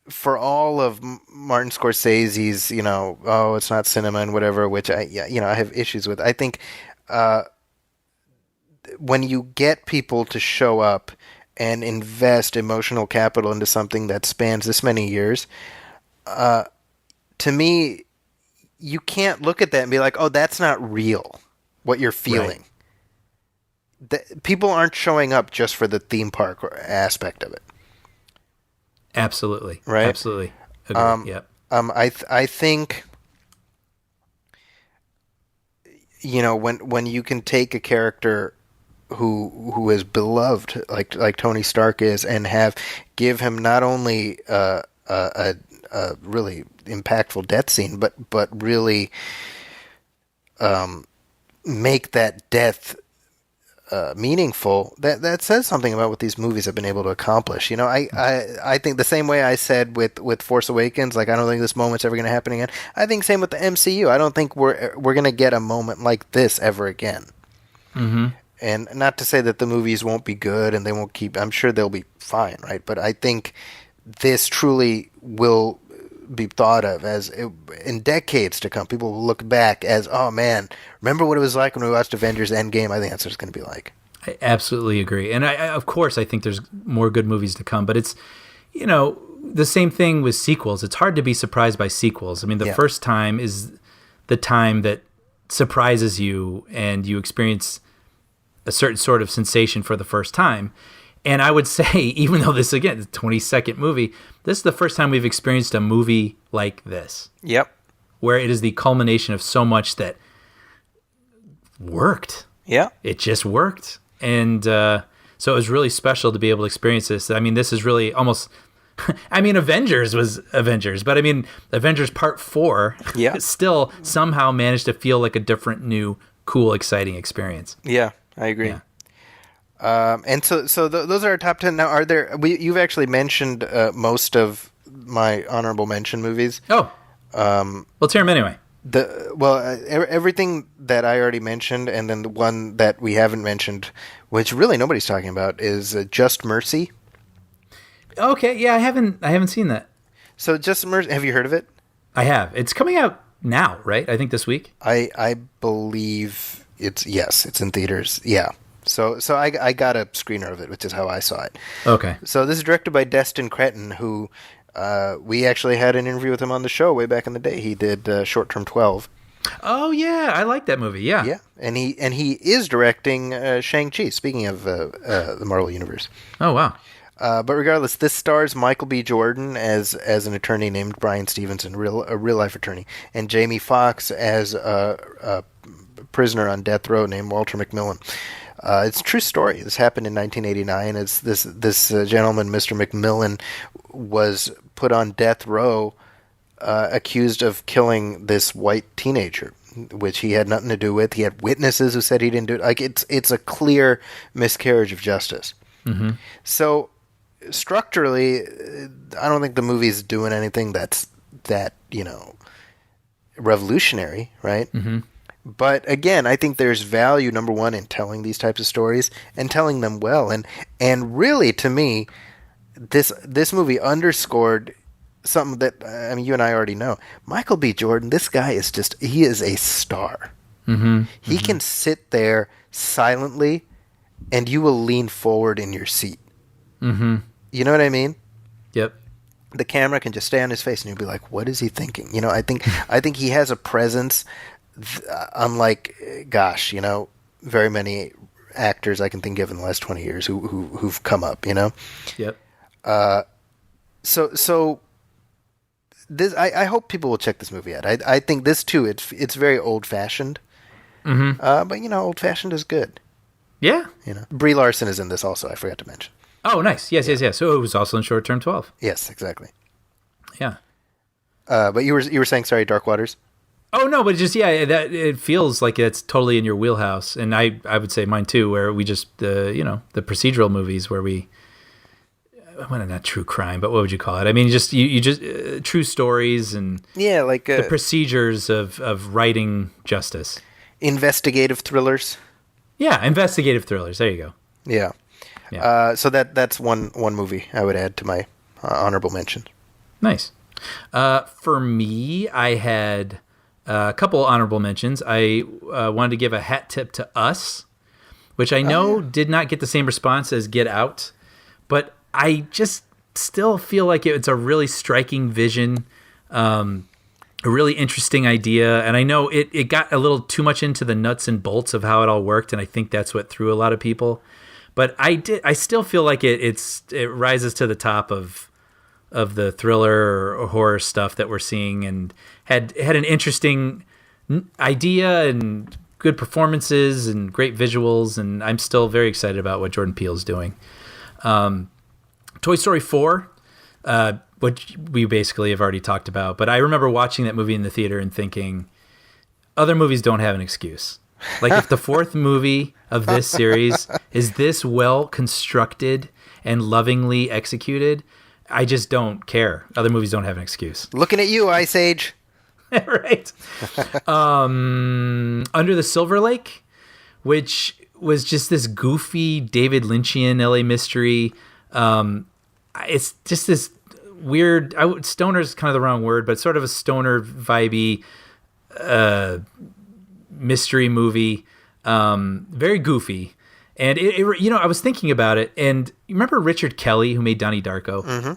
S1: for all of Martin Scorsese's, it's not cinema and whatever, which I have issues with. I think when you get people to show up and invest emotional capital into something that spans this many years, to me, you can't look at that and be like, oh, that's not real, what you're feeling. Right. People aren't showing up just for the theme park aspect of it.
S2: Absolutely.
S1: Right?
S2: Absolutely. Agree. Yep.
S1: I think, when you can take a character who is beloved like Tony Stark is, and give him not only a really impactful death scene, but really make that death meaningful, that says something about what these movies have been able to accomplish. I think the same way I said with Force Awakens, like, I don't think this moment's ever going to happen again. I think same with the MCU. I don't think we're going to get a moment like this ever again. Mm-hmm. And not to say that the movies won't be good and they won't I'm sure they'll be fine, right? But I think this truly will be thought of in decades to come. People will look back as, oh man, remember what it was like when we watched Avengers Endgame? I think that's what it's going to be like.
S2: I absolutely agree. And of course, I think there's more good movies to come, but it's, the same thing with sequels. It's hard to be surprised by sequels. I mean, the first time is the time that surprises you and you experience a certain sort of sensation for the first time. And I would say, even though this, again, is a 22nd movie, this is the first time we've experienced a movie like this.
S1: Yep.
S2: Where it is the culmination of so much that worked.
S1: Yeah.
S2: It just worked. And so it was really special to be able to experience this. I mean, this is really almost... I mean, Avengers was Avengers, but I mean, Avengers Part 4 still somehow managed to feel like a different, new, cool, exciting experience.
S1: Yeah, I agree. Yeah. And so those are our top 10. Now, you've actually mentioned most of my honorable mention movies.
S2: Oh. Let's hear them anyway.
S1: Everything that I already mentioned, and then the one that we haven't mentioned, which really nobody's talking about, is Just Mercy.
S2: Okay, yeah, I haven't seen that.
S1: So Just Mercy, have you heard of it?
S2: I have. It's coming out now, right? I think this week.
S1: I believe it's in theaters. Yeah. So I got a screener of it, which is how I saw it.
S2: Okay.
S1: So this is directed by Destin Cretton, who we actually had an interview with him on the show way back in the day. He did Short Term 12.
S2: Oh yeah, I like that movie. Yeah.
S1: Yeah, and he is directing Shang-Chi. Speaking of the Marvel Universe.
S2: Oh wow.
S1: But regardless, this stars Michael B. Jordan as an attorney named Brian Stevenson, a real life attorney, and Jamie Foxx as a prisoner on death row named Walter McMillan. It's a true story. This happened in 1989. It's this gentleman, Mr. McMillan, was put on death row, accused of killing this white teenager, which he had nothing to do with. He had witnesses who said he didn't do it. Like it's a clear miscarriage of justice. Mm-hmm. So structurally, I don't think the movie's doing anything that revolutionary, right? Mm-hmm. But again, I think there's value, number one, in telling these types of stories and telling them well. And really, to me, this movie underscored something that, I mean, you and I already know. Michael B. Jordan, this guy he is a star. Mm-hmm. He can sit there silently and you will lean forward in your seat. Mm-hmm. You know what I mean?
S2: Yep.
S1: The camera can just stay on his face and you'll be like, what is he thinking? I think he has a presence unlike, very many actors I can think of in the last 20 years who've come up,
S2: Yep.
S1: So this, I hope people will check this movie out. I think this too, it's very old fashioned. Mm-hmm. But old fashioned is good.
S2: Yeah.
S1: Brie Larson is in this also, I forgot to mention.
S2: Oh, nice. Yes. So it was also in Short Term 12.
S1: Yes, exactly.
S2: Yeah.
S1: But you were saying, sorry, Dark Waters?
S2: Oh no, but just that it feels like it's totally in your wheelhouse, and I would say mine too, where we just the procedural movies where we, well, not true crime, but what would you call it? I mean, you just true stories and
S1: like
S2: the procedures of writing justice,
S1: investigative thrillers.
S2: Yeah, investigative thrillers. There you go.
S1: Yeah. So that's one movie I would add to my honorable mention.
S2: Nice. For me, I had a couple honorable mentions. I wanted to give a hat tip to Us, which I know did not get the same response as Get Out, but I just still feel like it's a really striking vision, a really interesting idea. And I know it got a little too much into the nuts and bolts of how it all worked, and I think that's what threw a lot of people. But I still feel like it rises to the top of the thriller or horror stuff that we're seeing, and had an interesting idea and good performances and great visuals, and I'm still very excited about what Jordan Peele's doing. Toy Story 4, which we basically have already talked about, but I remember watching that movie in the theater and thinking, other movies don't have an excuse. Like, if the fourth movie of this series is this well constructed and lovingly executed, I just don't care. Other movies don't have an excuse.
S1: Looking at you, Ice Age.
S2: Right. Under the Silver Lake, which was just this goofy David Lynchian LA mystery. It's just this weird. Stoner's kind of the wrong word, but sort of a stoner vibey mystery movie. Very goofy. And I was thinking about it, and you remember Richard Kelly, who made Donnie Darko?
S1: Mm-hmm.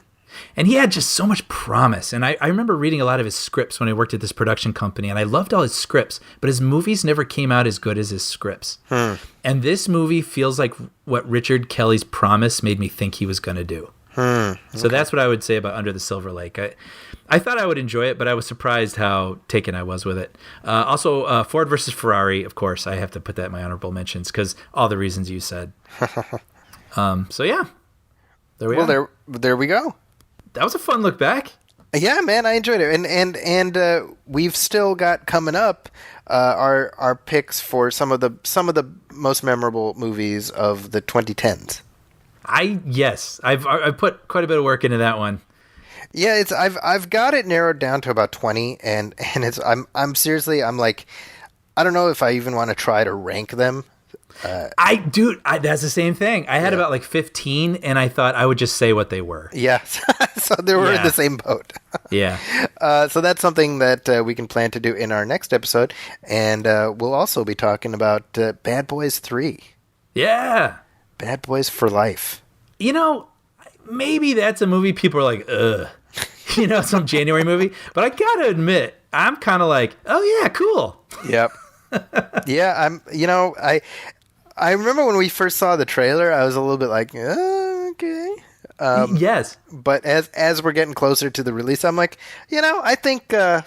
S2: And he had just so much promise. And I remember reading a lot of his scripts when I worked at this production company, and I loved all his scripts, but his movies never came out as good as his scripts. And this movie feels like what Richard Kelly's promise made me think he was going to do.
S1: Okay.
S2: So that's what I would say about Under the Silver Lake. I thought I would enjoy it, but I was surprised how taken I was with it. Also, Ford versus Ferrari, of course. I have to put that in my honorable mentions because all the reasons you said. So yeah, there we are.
S1: There we go.
S2: That was a fun look back.
S1: Yeah, man, I enjoyed it, and we've still got coming up our picks for some of the most memorable movies of the 2010s. I've put quite a bit of work into that one. Yeah, I've got it narrowed down to about 20, and it's I'm seriously like, I don't know if I even want to try to rank them.
S2: That's the same thing. I had about like 15, and I thought I would just say what they were.
S1: Yes, so they were in the same boat.
S2: Yeah.
S1: So that's something that we can plan to do in our next episode, and we'll also be talking about Bad Boys 3.
S2: Yeah.
S1: Bad Boys for Life.
S2: Maybe that's a movie people are like, ugh. Some January movie. But I gotta admit, I'm kind of like, oh yeah, cool.
S1: Yep. Yeah, I remember when we first saw the trailer, I was a little bit like, okay.
S2: Yes.
S1: But as we're getting closer to the release, I'm like, I think I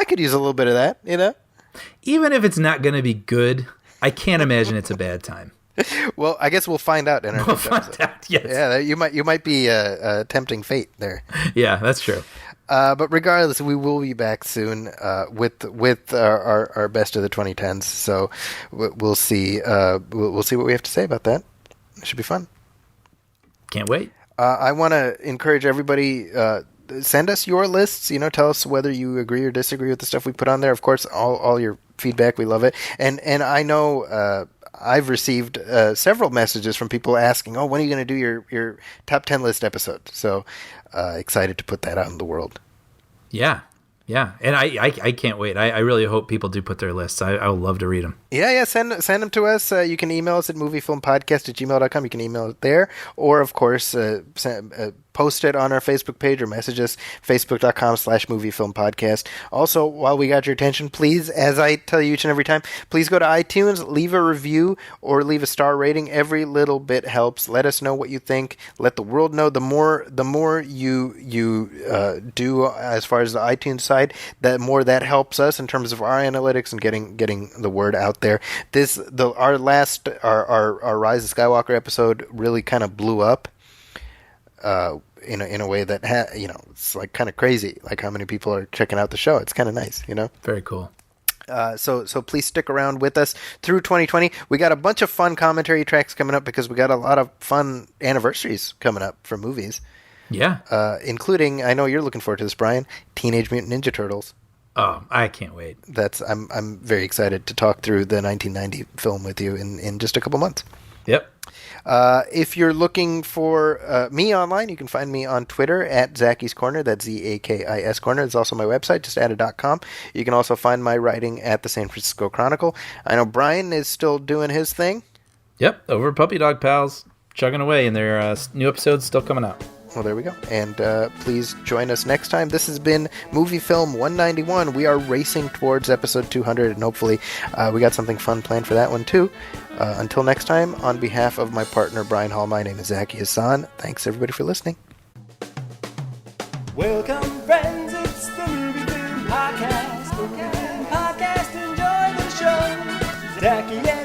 S1: could use a little bit of that,
S2: Even if it's not going to be good, I can't imagine it's a bad time.
S1: Well, I guess we'll find out in our next episode.
S2: Yes.
S1: Yeah, you might be tempting fate there.
S2: Yeah, that's true.
S1: But regardless, we will be back soon with our best of the 2010s. So we'll see. We'll see what we have to say about that. It should be fun.
S2: Can't wait.
S1: I want to encourage everybody. Send us your lists. Tell us whether you agree or disagree with the stuff we put on there. Of course, all your feedback, we love it. And I know I've received several messages from people asking, "Oh, when are you going to do your top 10 list episode?" So excited to put that out in the world.
S2: Yeah. And I can't wait. I really hope people do put their lists. I would love to read them.
S1: Yeah. Send them to us. You can email us at moviefilmpodcast@gmail.com. You can email it there, or of course, post it on our Facebook page or message us, facebook.com/moviefilmpodcast. Also, while we got your attention, please, as I tell you each and every time, please go to iTunes, leave a review or leave a star rating. Every little bit helps. Let us know what you think. Let the world know. The more you do as far as the iTunes side, the more that helps us in terms of our analytics and getting the word out there. Our Rise of Skywalker episode really kind of blew up. In a way that it's like kind of crazy, like how many people are checking out the show. It's kind of nice,
S2: Very cool.
S1: So please stick around with us through 2020. We got a bunch of fun commentary tracks coming up because we got a lot of fun anniversaries coming up for movies.
S2: Yeah.
S1: Including, I know you're looking forward to this, Brian, Teenage Mutant Ninja Turtles.
S2: Oh, I can't wait.
S1: I'm very excited to talk through the 1990 film with you in just a couple months.
S2: Yep.
S1: If you're looking for me online, you can find me on Twitter at Zaki's Corner. That's ZAKIS Corner. It's also my website, just added.com. You can also find my writing at the San Francisco Chronicle. I know Brian is still doing his thing.
S2: Yep, over Puppy Dog Pals, chugging away, and their new episodes still coming out.
S1: Well, there we go. And please join us next time. This has been Movie Film 191. We are racing towards episode 200, and hopefully we got something fun planned for that one, too. Until next time, on behalf of my partner, Brian Hall, my name is Zaki Hassan. Thanks, everybody, for listening.
S3: Welcome, friends. It's the Movie Film Podcast. Movie Film Podcast. Enjoy the show. Zaki and